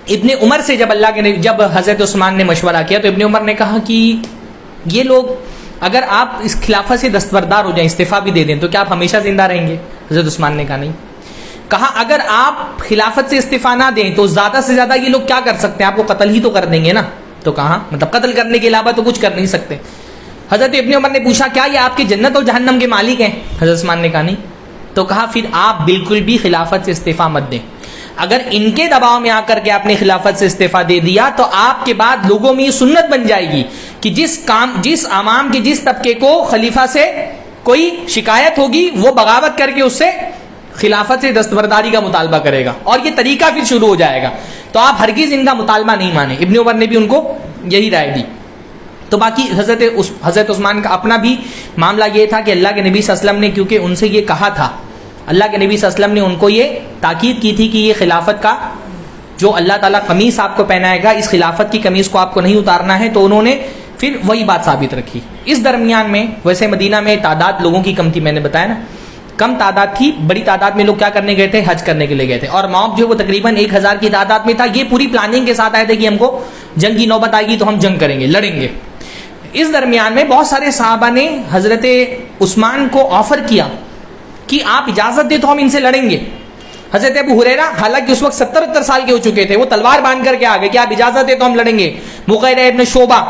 A: ابن عمر سے جب حضرت عثمان نے مشورہ کیا تو ابن عمر نے کہا کہ یہ لوگ اگر آپ اس خلافت سے دستبردار ہو جائیں، استعفیٰ بھی دے دیں، تو کیا آپ ہمیشہ زندہ رہیں گے؟ حضرت عثمان نے کہا نہیں. کہا اگر آپ خلافت سے استعفیٰ نہ دیں تو زیادہ سے زیادہ یہ لوگ کیا کر سکتے ہیں؟ آپ کو قتل ہی تو کر دیں گے نا. تو کہا مطلب قتل کرنے کے علاوہ تو کچھ کر نہیں سکتے. حضرت ابن عمر نے پوچھا کیا یہ آپ کے جنت اور جہنم کے مالک ہیں؟ حضرت عثمان نے کہا نہیں. تو کہا پھر آپ بالکل بھی خلافت سے استعفیٰ مت دیں. اگر ان کے دباؤ میں آ کر کے آپ نے خلافت سے استعفیٰ دے دیا تو آپ کے بعد لوگوں میں یہ سنت بن جائے گی کہ جس عوام کے جس طبقے کو خلیفہ سے کوئی شکایت ہوگی وہ بغاوت کر کے اس سے خلافت سے دستبرداری کا مطالبہ کرے گا، اور یہ طریقہ پھر شروع ہو جائے گا. تو آپ ہرگز ان کا مطالبہ نہیں مانیں. ابن عمر نے بھی ان کو یہی رائے دی. تو باقی حضرت عثمان کا اپنا بھی معاملہ یہ تھا کہ اللہ کے نبی صلی اللہ علیہ وسلم نے کیونکہ ان سے یہ کہا تھا، اللہ کے نبی صلی اللہ علیہ وسلم نے ان کو یہ تاکید کی تھی کہ یہ خلافت کا جو اللہ تعالیٰ قمیص آپ کو پہنائے گا، اس خلافت کی قمیص کو آپ کو نہیں اتارنا ہے. تو انہوں نے پھر وہی بات ثابت رکھی. اس درمیان میں ویسے مدینہ میں تعداد لوگوں کی کم تھی، میں نے بتایا نا کم تعداد تھی. بڑی تعداد میں لوگ کیا کرنے گئے تھے؟ حج کرنے کے لیے گئے تھے. اور موب جو وہ تقریباً 1000 کی تعداد میں تھا. یہ پوری پلاننگ کے ساتھ آئے تھے کہ ہم کو جنگ کی نوبت آئے گی تو ہم جنگ کریں گے، لڑیں گے. اس درمیان میں بہت سارے صحابہ نے حضرت عثمان کو آفر کیا کہ آپ اجازت دیں تو ہم ان سے لڑیں گے. حضرت ابو ہریرہ حالانکہ اس وقت 70-70 سال کے ہو چکے تھے، وہ تلوار باندھ کر کے آ گئے کہ آپ اجازت دیں تو ہم لڑیں گے. مغیرہ ابن شعبہ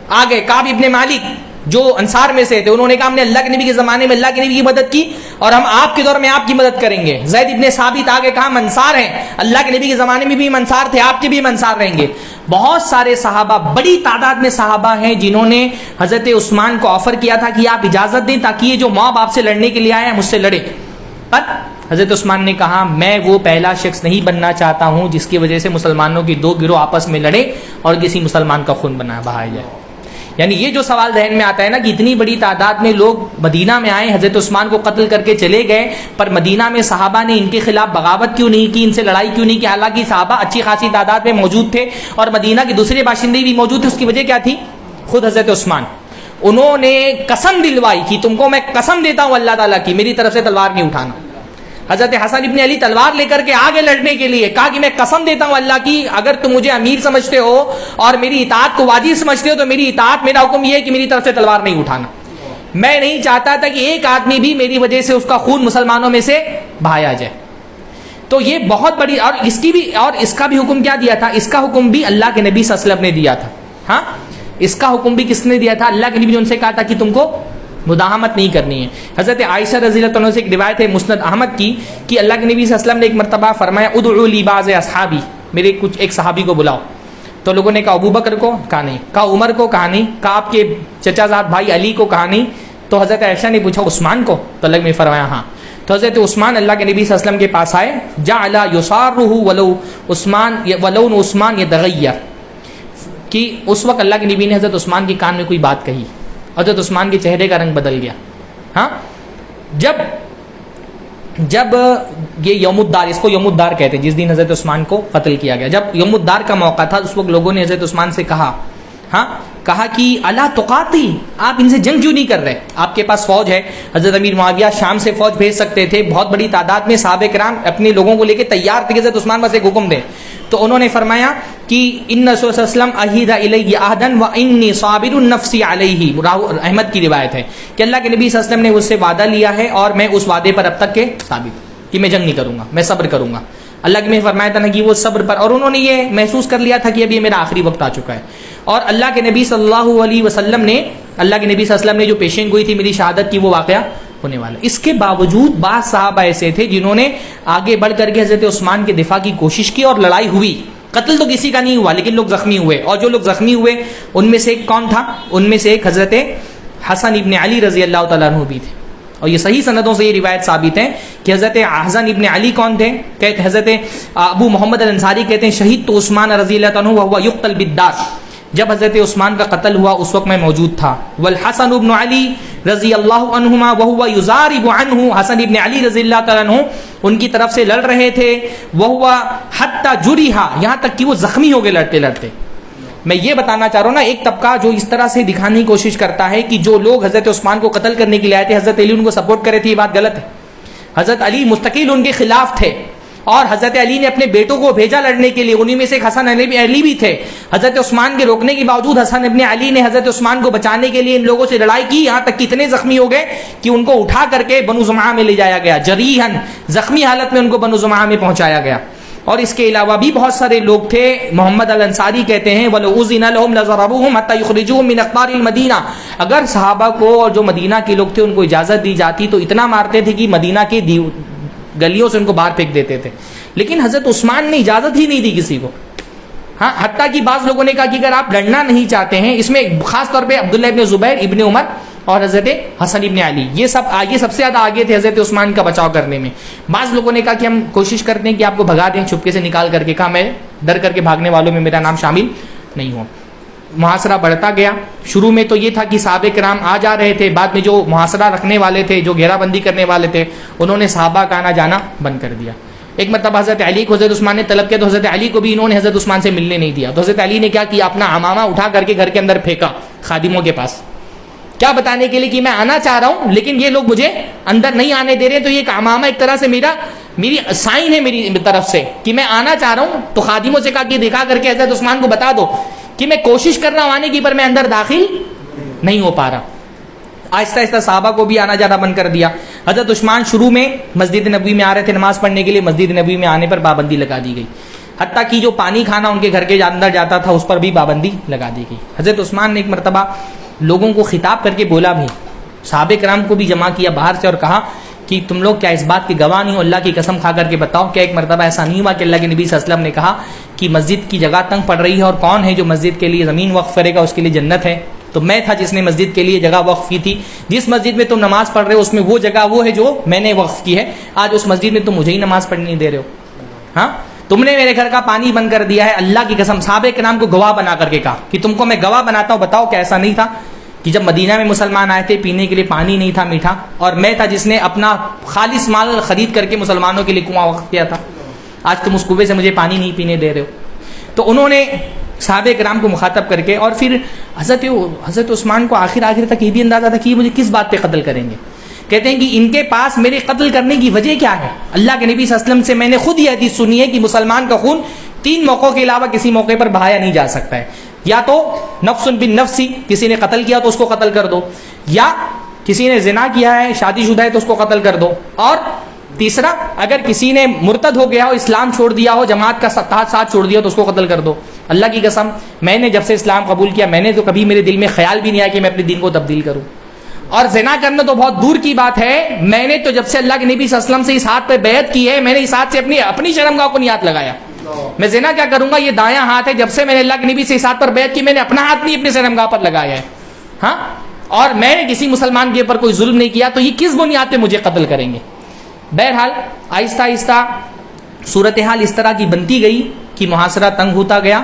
A: آ گئے، کعب ابن مالک جو انصار میں سے تھے انہوں نے کہا ہم نے اللہ کے نبی کے زمانے میں اللہ کے نبی کی مدد کی اور ہم آپ کے دور میں آپ کی مدد کریں گے. زید ابن ثابت آ گئے، کہا ہم انصار ہیں، اللہ کے نبی کے زمانے میں بھی ہم انصار تھے، آپ کے بھی ہم انصار رہیں گے. بہت سارے صحابہ، بڑی تعداد میں صحابہ ہیں جنہوں نے حضرت عثمان کو آفر کیا تھا کہ آپ اجازت دیں تاکہ یہ جو موب آپ سے لڑنے کے لیے آئے ہیں مجھ سے لڑے. پر حضرت عثمان نے کہا میں وہ پہلا شخص نہیں بننا چاہتا ہوں جس کی وجہ سے مسلمانوں کی دو گروہ آپس میں لڑے اور کسی مسلمان کا خون بہایا جائے. یعنی یہ جو سوال ذہن میں آتا ہے نا کہ اتنی بڑی تعداد میں لوگ مدینہ میں آئے، حضرت عثمان کو قتل کر کے چلے گئے، پر مدینہ میں صحابہ نے ان کے خلاف بغاوت کیوں نہیں کی، ان سے لڑائی کیوں نہیں کی؟ حالانکہ صحابہ اچھی خاصی تعداد میں موجود تھے اور مدینہ کے دوسرے باشندے بھی موجود تھے. اس کی وجہ کیا تھی؟ خود حضرت عثمان انہوں نے قسم دلوائی کہ تم کو میں قسم دیتا ہوں اللہ تعالیٰ کی، میری طرف سے تلوار نہیں اٹھانا. حضرت حسن ابن علی تلوار لے کر کے آگے لڑنے کے لیے کہا کہ میں قسم دیتا ہوں اللہ کی، اگر تم مجھے امیر سمجھتے ہو اور میری اطاعت کو واجب سمجھتے ہو تو میری اطاعت، میرا حکم یہ ہے کہ میری طرف سے تلوار نہیں اٹھانا. میں نہیں چاہتا تھا کہ ایک آدمی بھی میری وجہ سے اس کا خون مسلمانوں میں سے بہایا جائے. تو یہ بہت بڑی، اور اس کا بھی حکم کیا دیا تھا؟ اس کا حکم بھی اللہ کے نبی صلی اللہ علیہ وسلم نے دیا تھا. ہاں، اس کا حکم بھی کس نے دیا تھا؟ اللہ کے نبی نے ان سے کہا تھا کہ تم کو مداحمت نہیں کرنی ہے. حضرت عائشہ رضی اللہ عنہ سے ایک روایت ہے مسند احمد کی کہ اللہ کے نبی صلی اللہ علیہ وسلم نے ایک مرتبہ فرمایا ادعو لی بعض اصحابی، میرے کچھ ایک صحابی کو بلاؤ. تو لوگوں نے کہا ابو بکر کو، کہا نہیں. کہا عمر کو، کہا نہیں. کہا آپ کے چچا زاد بھائی علی کو، کہا نہیں. تو حضرت عائشہ نے پوچھا عثمان کو؟ تو اللہ نے فرمایا ہاں. تو حضرت عثمان اللہ کے نبی صلی اللہ علیہ وسلم کے پاس آئے. جعل یصارہ ولو عثمان یتغیر، کہ اس وقت اللہ کے نبی نے حضرت عثمان کے کان میں کوئی بات کہی، حضرت عثمان کے چہرے کا رنگ بدل گیا. ہاں، جب یہ یوم الدار، اس کو یوم الدار کہتے ہیں جس دن حضرت عثمان کو قتل کیا گیا، جب یوم الدار کا موقع تھا اس وقت لوگوں نے حضرت عثمان سے کہا، ہاں کہا کہ الا تقاتل، آپ ان سے جنگ کیوں نہیں کر رہے؟ آپ کے پاس فوج ہے. حضرت امیر معاویہ شام سے فوج بھیج سکتے تھے، بہت بڑی تعداد میں صحابہ کرام اپنے لوگوں کو لے کے تیار تھے کہ حضرت عثمان بس ایک حکم دیں. تو انہوں نے فرمایا کہ ان رسول صلی اللہ علیہ وسلم عہد الی عہدا وانی صابر نفسی علیہ، احمد کی روایت ہے کہ اللہ کے نبی صلی اللہ علیہ وسلم نے اس سے وعدہ لیا ہے اور میں اس وعدے پر اب تک کے ثابت کہ میں جنگ نہیں کروں گا، میں صبر کروں گا. اللہ کے میں فرمایا تھا نا کہ وہ صبر پر، اور انہوں نے یہ محسوس کر لیا تھا کہ اب یہ میرا آخری وقت آ چکا ہے. اور اللہ کے نبی صلی اللہ علیہ وسلم نے جو پیشین گوئی تھی میری شہادت کی، وہ واقعہ ہونے والا. اس کے باوجود بعض صحابہ ایسے تھے جنہوں نے آگے بڑھ کر کے حضرت عثمان کے دفاع کی کوشش کی، اور لڑائی ہوئی. قتل تو کسی کا نہیں ہوا لیکن لوگ زخمی ہوئے، اور جو لوگ زخمی ہوئے ان میں سے ایک کون تھا؟ ان میں سے ایک حضرت حسن ابن علی رضی اللہ تعالیٰ عنہ بھی تھے. اور یہ صحیح سندوں سے یہ روایت ثابت ہے کہ حضرت حسن ابن علی کون تھے؟ کہتے حضرت ابو محمد الانصاری کہتے ہیں شہید تو عثمان رضی اللہ عنہ وهو يقتل بالدار، جب حضرت عثمان کا قتل ہوا اس وقت میں موجود تھا. والحسن ابن علی رضی اللہ عنہما وهو يضارب عنه، حسن ابن علی رضی اللہ تعالیٰ عنہ ان کی طرف سے لڑ رہے تھے. وهو حتى جرح، یہاں تک کہ وہ زخمی ہو گئے لڑتے لڑتے. میں یہ بتانا چاہ رہا ہوں نا، ایک طبقہ جو اس طرح سے دکھانے کی کوشش کرتا ہے کہ جو لوگ حضرت عثمان کو قتل کرنے کے لیے آئے تھے حضرت علی ان کو سپورٹ کرے تھے، یہ بات غلط ہے. حضرت علی مستقل ان کے خلاف تھے، اور حضرت علی نے اپنے بیٹوں کو بھیجا لڑنے کے لیے، انہی میں سے ایک حسن علی بھی تھے. حضرت عثمان کے روکنے کے باوجود حسن ابن علی نے حضرت عثمان کو بچانے کے لیے ان لوگوں سے لڑائی کی، یہاں تک کہ اتنے زخمی ہو گئے کہ ان کو اٹھا کر کے بنو زمعہ میں لے جایا گیا. جریحن، زخمی حالت میں ان کو بنو زمعہ میں پہنچایا گیا. اور اس کے علاوہ بھی بہت سارے لوگ تھے. محمد الانصاری کہتے ہیں وَلَوْ أُذِنَ لَهُمْ لَضَرَبُوهُمْ حَتَّى يُخْرِجُوهُمْ مِنْ أَقْطَارِ الْمَدِينَةِ، اگر صحابہ کو اور جو مدینہ کے لوگ تھے ان کو اجازت دی جاتی تو اتنا مارتے تھے کہ مدینہ کے گلیوں سے ان کو باہر پھینک دیتے تھے. لیکن حضرت عثمان نے اجازت ہی نہیں دی کسی کو. ہاں، حتیٰ کہ بعض لوگوں نے کہا کہ اگر آپ لڑنا نہیں چاہتے ہیں، اس میں خاص طور پہ عبداللہ ابن زبیر، ابن عمر اور حضرت حسن ابن علی، یہ سب سب سے زیادہ آگے تھے حضرت عثمان کا بچاؤ کرنے میں. بعض لوگوں نے کہا کہ ہم کوشش کرتے ہیں کہ آپ کو بھگا دیں، چھپکے سے نکال کر کے. کہا میں ڈر کر کے بھاگنے والوں میں میرا نام شامل نہیں ہوں. محاصرہ بڑھتا گیا. شروع میں تو یہ تھا کہ صحابہ کرام آ جا رہے تھے، بعد میں جو محاصرہ رکھنے والے تھے، جو گھیرا بندی کرنے والے تھے، انہوں نے صحابہ کا آنا جانا بند کر دیا. ایک مرتبہ حضرت علی کو حضرت عثمان نے طلب کیا تو حضرت علی کو بھی انہوں نے حضرت عثمان سے ملنے نہیں دیا. تو حضرت علی نے کیا کیا، اپنا عمامہ اٹھا کر کے گھر کے اندر پھینکا خادموں کے پاس، کیا بتانے کے لیے کہ میں آنا چاہ رہا ہوں لیکن یہ لوگ مجھے اندر نہیں آنے دے رہے. تو یہ عمامہ ایک طرح سے میری سائن ہے میری طرف سے کہ میں آنا چاہ رہا ہوں. تو خادموں سے کہا کہ دکھا کر کے حضرت عثمان کو بتا دو کہ میں کوشش کر رہا ہوں آنے کی، پر میں اندر داخل نہیں ہو پا رہا. آہستہ آہستہ صحابہ کو بھی آنا جانا بند کر دیا. حضرت عثمان شروع میں مسجد نبوی میں آ رہے تھے نماز پڑھنے کے لیے، مسجد نبوی میں آنے پر پابندی لگا دی گئی. حتیٰ کہ جو پانی کھانا ان کے گھر کے اندر جاتا تھا اس پر بھی پابندی لگا دی گئی. حضرت عثمان نے ایک مرتبہ لوگوں کو خطاب کر کے بولا بھی، صحابہ کرام کو بھی جمع کیا باہر سے، اور کہا کہ تم لوگ کیا اس بات کی گواہ نہیں ہو؟ اللہ کی قسم کھا کر کے بتاؤ کیا ایک مرتبہ ایسا نہیں ہوا کہ اللہ کے نبی صلی اللہ علیہ وسلم نے کہا کہ مسجد کی جگہ تنگ پڑ رہی ہے اور کون ہے جو مسجد کے لیے زمین وقف کرے گا اس کے لیے جنت ہے؟ تو میں تھا جس نے مسجد کے لیے جگہ وقف کی تھی. جس مسجد میں تم نماز پڑھ رہے ہو اس میں وہ جگہ وہ ہے جو میں نے وقف کی ہے. آج اس مسجد میں تم مجھے ہی نماز پڑھنے نہیں دے رہے ہو. ہاں، تم نے میرے گھر کا پانی بند کر دیا ہے. اللہ کی قسم صحابہ کرام کو گواہ بنا کر کے کہا کہ تم کو میں گواہ بناتا ہوں، بتاؤ کہ ایسا نہیں تھا کہ جب مدینہ میں مسلمان آئے تھے پینے کے لیے پانی نہیں تھا میٹھا، اور میں تھا جس نے اپنا خالص مال خرید کر کے مسلمانوں کے لیے کنواں وقف کیا تھا. آج تم اس کنویں سے مجھے پانی نہیں پینے دے رہے ہو. تو انہوں نے صحابہ کرام کو مخاطب کر کے، اور پھر حضرت عثمان کو آخر تک یہ بھی اندازہ تھا کہ یہ مجھے کس بات پہ قتل کریں گے. کہتے ہیں کہ ان کے پاس میرے قتل کرنے کی وجہ کیا ہے؟ اللہ کے نبی صلی اللہ علیہ وسلم سے میں نے خود یہ حدیث سنی ہے کہ مسلمان کا خون 3 موقعوں کے علاوہ کسی موقع پر بہایا نہیں جا سکتا ہے. یا تو نفس بالنفس، کسی نے قتل کیا تو اس کو قتل کر دو، یا کسی نے زنا کیا ہے، شادی شدہ ہے تو اس کو قتل کر دو، اور تیسرا اگر کسی نے مرتد ہو گیا ہو، اسلام چھوڑ دیا ہو، جماعت کا ساتھ چھوڑ دیا تو اس کو قتل کر دو. اللہ کی قسم میں نے جب سے اسلام قبول کیا میں نے تو کبھی میرے دل میں خیال بھی نہیں آیا کہ میں اپنے دین کو تبدیل کروں. اور زنا کرنا تو بہت دور کی بات ہے. میں نے تو جب سے اللہ کے نبی صلی اللہ علیہ وسلم سے اس ہاتھ پہ بیعت کی ہے، میں نے اس ہاتھ سے اپنی شرمگاہ کو نہیں ہاتھ لگایا. میں زنا کیا کروں گا، یہ دایاں ہاتھ ہے. جب سے میں نے اللہ کے نبی سے اس ہاتھ پر بیعت کی میں نے اپنا ہاتھ نہیں اپنی شرمگاہ پر لگایا ہے. ہاں، اور میں نے کسی مسلمان کے اوپر کوئی ظلم نہیں کیا، تو یہ کس بنیاد پہ مجھے قتل کریں گے؟ بہرحال آہستہ آہستہ صورتحال اس طرح کی بنتی گئی کہ محاصرہ تنگ ہوتا گیا.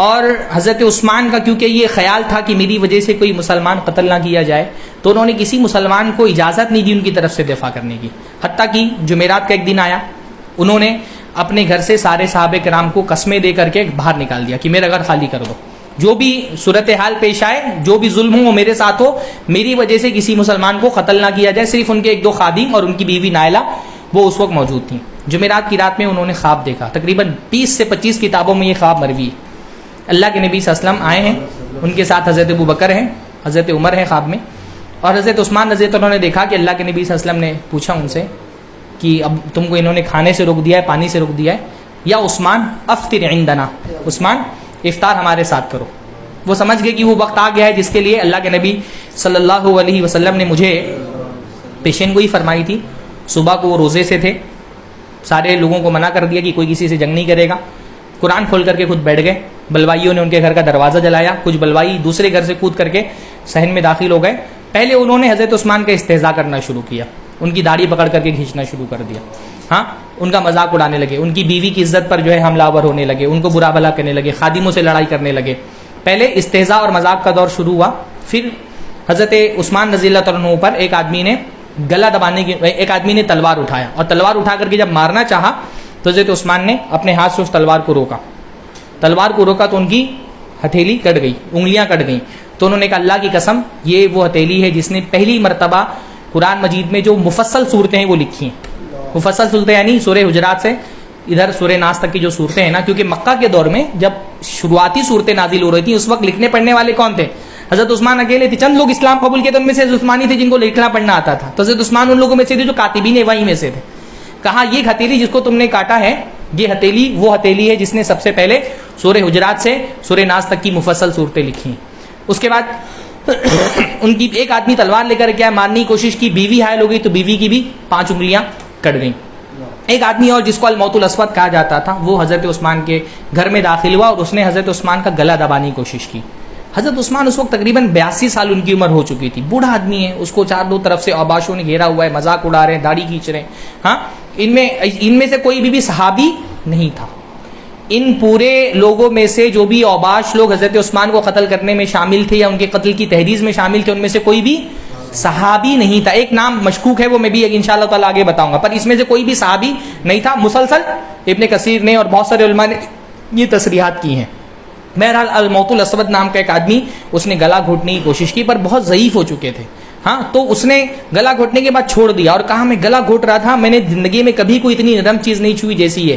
A: اور حضرت عثمان کا کیونکہ یہ خیال تھا کہ میری وجہ سے کوئی مسلمان قتل نہ کیا جائے، تو انہوں نے کسی مسلمان کو اجازت نہیں دی ان کی طرف سے دفاع کرنے کی. حتیٰ کہ جمعرات کا ایک دن آیا، انہوں نے اپنے گھر سے سارے صحابہ کرام کو قسمیں دے کر کے باہر نکال دیا کہ میرا گھر خالی کر دو. جو بھی صورتحال پیش آئے، جو بھی ظلم ہو وہ میرے ساتھ ہو، میری وجہ سے کسی مسلمان کو قتل نہ کیا جائے. صرف ان کے 1-2 خادم اور ان کی بیوی نائلہ وہ اس وقت موجود تھیں. جمعرات کی رات میں انہوں نے خواب دیکھا. تقریباً 20 سے 25 کتابوں میں یہ خواب مروی ہے. اللہ کے نبی صلی اللہ علیہ وسلم آئے ہیں، ان کے ساتھ حضرت ابو بکر ہیں، حضرت عمر ہیں خواب میں، اور حضرت عثمان رضی اللہ عنہ نے دیکھا کہ اللہ کے نبی صلی اللہ علیہ وسلم نے پوچھا ان سے کہ اب تم کو انہوں نے کھانے سے روک دیا ہے، پانی سے روک دیا ہے. یا عثمان افطر عندنا، عثمان افطار ہمارے ساتھ کرو. وہ سمجھ گئے کہ وہ وقت آ گیا ہے جس کے لیے اللہ کے نبی صلی اللہ علیہ وسلم نے مجھے پیشین گوئی فرمائی تھی. صبح کو وہ روزے سے تھے، سارے لوگوں کو منع کر دیا کہ کوئی کسی سے جنگ نہیں کرے گا. قرآن کھول کر کے خود بیٹھ گئے. بلوائیوں نے ان کے گھر کا دروازہ جلایا، کچھ بلوائی دوسرے گھر سے کود کر کے صحن میں داخل ہو گئے. پہلے انہوں نے حضرت عثمان کا استہزاء کرنا شروع کیا، ان کی داڑھی پکڑ کر کے کھینچنا شروع کر دیا. ہاں، ان کا مذاق اڑانے لگے، ان کی بیوی کی عزت پر جو ہے حملہ آور ہونے لگے، ان کو برا بھلا کرنے لگے، خادموں سے لڑائی کرنے لگے. پہلے استہزاء اور مذاق کا دور شروع ہوا. پھر حضرت عثمان رضی اللہ تعالیٰ عنہ پر ایک آدمی نے گلا دبانے کی، ایک آدمی نے تلوار اٹھایا اور تلوار اٹھا کر کے جب مارنا چاہا تو حضرت عثمان نے اپنے ہاتھ سے اس تلوار کو روکا. تلوار کو روکا تو ان کی ہتھیلی کٹ گئی، انگلیاں کٹ گئیں. تو انہوں نے کہا اللہ کی قسم یہ وہ ہتھیلی ہے جس نے پہلی مرتبہ قرآن مجید میں جو مفصل صورتیں ہیں وہ لکھی ہیں. مفصل صورتیں یعنی سورہ حجرات سے ادھر سورہ ناس تک کی جو صورتیں ہیں نا، کیونکہ مکہ کے دور میں جب شروعاتی صورتیں نازل ہو رہی تھیں اس وقت لکھنے پڑھنے والے کون تھے؟ حضرت عثمان اکیلے تھے. چند لوگ اسلام قبول کیے تو ان میں سے عثمانی تھے جن کو لکھنا پڑھنا آتا تھا. تو حضرت عثمان ان لوگوں میں سے تھے جو کاتبین وحی میں سے تھے. کہا یہ ہتھیلی جس کو تم نے کاٹا ہے یہ ہتھیلی وہ ہتھیلی ہے جس نے سب سے پہلے سورہ حجرات سے سورہ ناس تک کی مفصل صورتیں لکھی ہیں. اس کے بعد ان کی ایک آدمی تلوار لے کر کیا مارنے کی کوشش کی، بیوی حائل ہو گئی تو بیوی کی بھی 5 انگلیاں کٹ گئیں. ایک آدمی اور جس کو الموت الاسود کہا جاتا تھا وہ حضرت عثمان کے گھر میں داخل ہوا اور اس نے حضرت عثمان کا گلا دبانے کی کوشش کی. حضرت عثمان اس وقت تقریباً 82 سال ان کی عمر ہو چکی تھی. بوڑھا آدمی ہے، اس کو چاروں طرف سے اوباشوں نے گھیرا ہوا ہے، مذاق اڑا رہے ہیں، داڑھی کھینچ رہے ہیں. ہاں، ان میں سے کوئی بھی صحابی نہیں تھا. ان پورے لوگوں میں سے جو بھی اوباش لوگ حضرت عثمان کو قتل کرنے میں شامل تھے یا ان کے قتل کی تحریض میں شامل تھے ان میں سے کوئی بھی صحابی نہیں تھا. ایک نام مشکوک ہے وہ میں بھی انشاءاللہ تعالیٰ آگے بتاؤں گا، پر اس میں سے کوئی بھی صحابی نہیں تھا. مسلسل ابن کثیر نے اور بہت سارے علماء نے یہ تصریحات کی ہیں. بہرحال الموت الاسود نام کا ایک آدمی اس نے گلا گھونٹنے کی کوشش کی پر بہت ضعیف ہو چکے تھے. ہاں، تو اس نے گلا گھونٹنے کے بعد چھوڑ دیا اور کہا میں گلا گھونٹ رہا تھا، میں نے زندگی میں کبھی کوئی اتنی نرم چیز نہیں چھوئی جیسی یہ،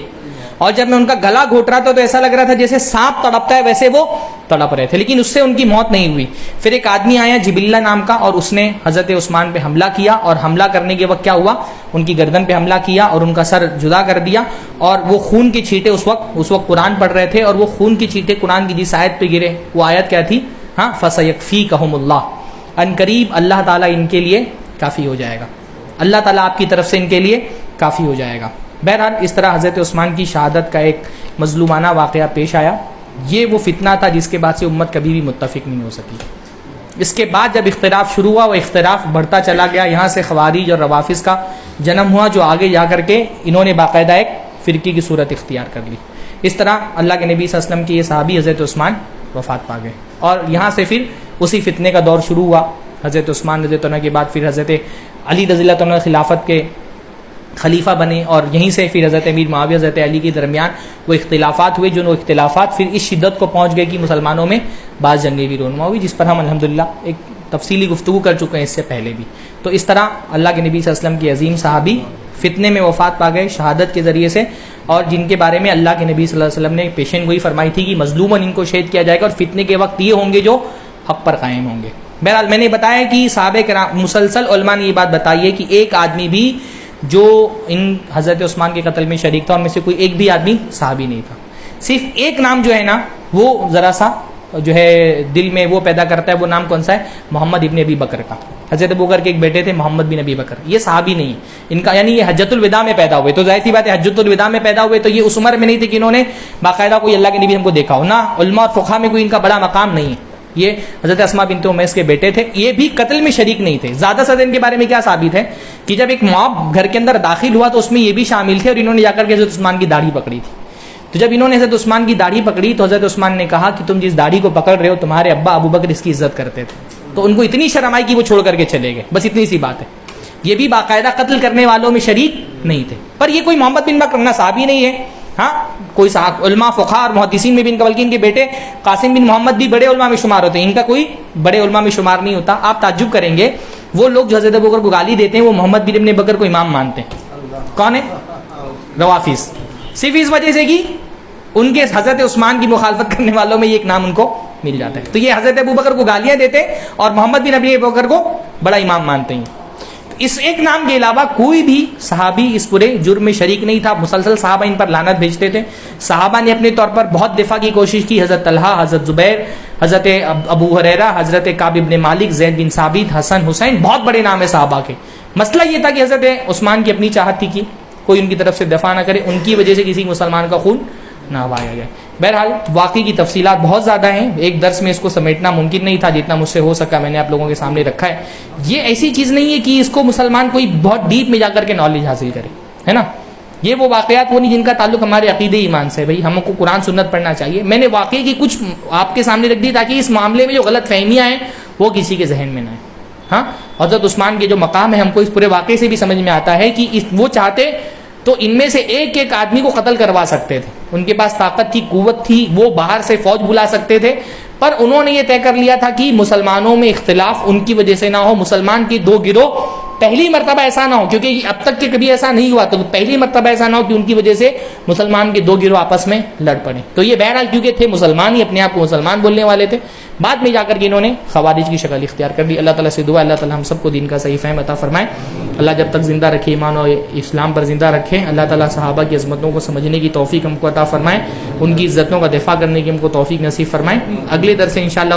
A: اور جب میں ان کا گلا گھونٹ رہا تھا تو ایسا لگ رہا تھا جیسے سانپ تڑپتا ہے ویسے وہ تڑپ رہے تھے، لیکن اس سے ان کی موت نہیں ہوئی. پھر ایک آدمی آیا جبلہ نام کا اور اس نے حضرت عثمان پہ حملہ کیا اور حملہ کرنے کے وقت کیا ہوا، ان کی گردن پہ حملہ کیا اور ان کا سر جدا کر دیا اور وہ خون کے چھینٹے اس وقت قرآن پڑھ رہے تھے اور وہ خون کے چھینٹے قرآن کی جس آیت پہ گرے وہ آیت کیا تھی؟ ہاں، فَسَيَكْفِيكَهُمُ اللَّهُ، ان قریب اللہ تعالیٰ ان کے لیے کافی ہو جائے گا، اللہ تعالیٰ آپ کی طرف سے ان کے لیے کافی ہو جائے گا. بہرحال اس طرح حضرت عثمان کی شہادت کا ایک مظلومانہ واقعہ پیش آیا. یہ وہ فتنہ تھا جس کے بعد سے امت کبھی بھی متفق نہیں ہو سکی. اس کے بعد جب اختلاف شروع ہوا وہ اختلاف بڑھتا چلا گیا، یہاں سے خوارج اور روافظ کا جنم ہوا جو آگے جا کر کے انہوں نے باقاعدہ ایک فرقے کی صورت اختیار کر لی. اس طرح اللہ کے نبی صلی اللہ علیہ وسلم کے یہ صحابی حضرت عثمان وفات پا گئے اور یہاں سے پھر اسی فتنے کا دور شروع ہوا. حضرت عثمان رضی اللہ عنہ کے بعد پھر حضرت علی رضی اللہ عنہ خلافت کے خلیفہ بنے اور یہیں سے پھر حضرت امیر معاویہ حضرت علی کے درمیان وہ اختلافات ہوئے جو اختلافات پھر اس شدت کو پہنچ گئے کہ مسلمانوں میں بعض جنگیں بھی رونما ہوئی، جس پر ہم الحمدللہ ایک تفصیلی گفتگو کر چکے ہیں اس سے پہلے بھی. تو اس طرح اللہ کے نبی صلی اللہ علیہ وسلم کے عظیم صحابی فتنے میں وفات پا گئے شہادت کے ذریعے سے، اور جن کے بارے میں اللہ کے نبی صلی اللہ علیہ وسلم نے پیشین گوئی فرمائی تھی کہ مظلوماً ان کو شہید کیا جائے گا اور فتنے کے وقت یہ ہوں گے جو حق پر قائم ہوں گے. بہرحال میں نے بتایا کہ صحابہ کرام مسلسل علماء نے یہ بات بتائی ہے کہ ایک آدمی بھی جو ان حضرت عثمان کے قتل میں شریک تھا ان میں سے کوئی ایک بھی آدمی صحابی نہیں تھا. صرف ایک نام جو ہے نا وہ ذرا سا جو ہے دل میں وہ پیدا کرتا ہے، وہ نام کون سا ہے؟ محمد ابن ابی بکر کا. حضرت ابو بکر کے ایک بیٹے تھے محمد بن ابی بکر، یہ صحابی نہیں ان کا، یعنی یہ حجۃ الوداع میں پیدا ہوئے. تو ظاہر سی بات ہے حجۃ الوداع میں پیدا ہوئے تو یہ اس عمر میں نہیں تھے کہ انہوں نے باقاعدہ کوئی اللہ کے نبی ہم کو دیکھا ہو، نہ علماء اور فقہاء میں کوئی ان کا بڑا مقام نہیں ہے. یہ حضرت اسماء بنت امیس کے بیٹے تھے، یہ بھی قتل میں شریک نہیں تھے. زیادہ سے ان کے بارے میں کیا ثابت ہے کہ جب ایک موب گھر کے اندر داخل ہوا تو اس میں یہ بھی شامل تھے اور انہوں نے جا کر کے حضرت عثمان کی داڑھی پکڑی تھی. تو جب انہوں نے حضرت عثمان کی داڑھی پکڑی تو حضرت عثمان نے کہا کہ تم جس داڑھی کو پکڑ رہے ہو تمہارے ابا ابو بکر اس کی عزت کرتے تھے. تو ان کو اتنی شرم آئی کہ وہ چھوڑ کر کے چلے گئے، بس اتنی سی بات ہے. یہ بھی باقاعدہ قتل کرنے والوں میں شریک نہیں تھے. پر یہ کوئی محمد بن بکر نہ صحابی نہیں ہے. ہاں، کوئی علماء فقہاء اور محدثین میں بھی ان کا، بلکہ ان کے بیٹے قاسم بن محمد بھی بڑے علماء میں شمار ہوتے ہیں، ان کا کوئی بڑے علماء میں شمار نہیں ہوتا. آپ تعجب کریں گے وہ لوگ جو حضرت ابو بکر کو گالی دیتے ہیں وہ محمد بن ابن بکر کو امام مانتے ہیں. کون ہے؟ روافظ. صرف اس وجہ سے کہ ان کے حضرت عثمان کی مخالفت کرنے والوں میں یہ ایک نام ان کو مل جاتا ہے. تو یہ حضرت ابو بکر کو گالیاں دیتے اور محمد بن ابی بکر کو بڑا امام مانتے ہیں. اس ایک نام کے علاوہ کوئی بھی صحابی اس پورے جرم میں شریک نہیں تھا. مسلسل صحابہ ان پر لعنت بھیجتے تھے. صحابہ نے اپنے طور پر بہت دفاع کی کوشش کی. حضرت طلحہ، حضرت زبیر، حضرت ابو ہریرہ، حضرت کعب بن مالک، زید بن ثابت، حسن، حسین، بہت بڑے نام ہے صحابہ کے. مسئلہ یہ تھا کہ حضرت عثمان کی اپنی چاہت تھی کہ کوئی ان کی طرف سے دفاع نہ کرے، ان کی وجہ سے کسی مسلمان کا خون نہ بہایا جائے. بہرحال واقعی کی تفصیلات بہت زیادہ ہیں، ایک درس میں اس کو سمیٹنا ممکن نہیں تھا. جتنا مجھ سے ہو سکا میں نے آپ لوگوں کے سامنے رکھا ہے. یہ ایسی چیز نہیں ہے کہ اس کو مسلمان کوئی بہت ڈیپ میں جا کر کے نالج حاصل کرے، ہے نا. یہ وہ واقعات وہ نہیں جن کا تعلق ہمارے عقیدے ایمان سے. بھائی ہم کو قرآن سنت پڑھنا چاہیے. میں نے واقعی کی کچھ آپ کے سامنے رکھ دی تاکہ اس معاملے میں جو غلط فہمیاں ہیں وہ کسی کے ذہن میں نہ آئیں. ہاں، حضرت عثمان کے جو مقام ہے ہم کو اس پورے واقعے سے بھی سمجھ میں آتا ہے کہ وہ چاہتے تو ان میں سے ایک ایک آدمی کو قتل کروا سکتے تھے. ان کے پاس طاقت تھی، قوت تھی، وہ باہر سے فوج بلا سکتے تھے. پر انہوں نے یہ طے کر لیا تھا کہ مسلمانوں میں اختلاف ان کی وجہ سے نہ ہو. مسلمان کے دو گروہ پہلی مرتبہ ایسا نہ ہو، کیونکہ اب تک کے کبھی ایسا نہیں ہوا، تو پہلی مرتبہ ایسا نہ ہو کہ ان کی وجہ سے مسلمان کے دو گروہ آپس میں لڑ پڑے. تو یہ بہرحال کیونکہ تھے مسلمان ہی، اپنے آپ کو مسلمان بولنے والے تھے، بعد میں جا کر کے انہوں نے خوارج کی شکل اختیار کر دی. اللہ تعالیٰ سے دعا اللہ تعالیٰ ہم سب کو دین کا صحیح فہم عطا فرمائے. اللہ جب تک زندہ رکھے، ایمان اور اسلام پر زندہ رکھے. اللہ تعالیٰ صحابہ کی عظمتوں کو سمجھنے کی توفیق ہم کو عطا فرمائے، ان کی عزتوں کا دفاع کرنے کی ہم کو توفیق نصیب فرمائے. اگلے درس سے انشاءاللہ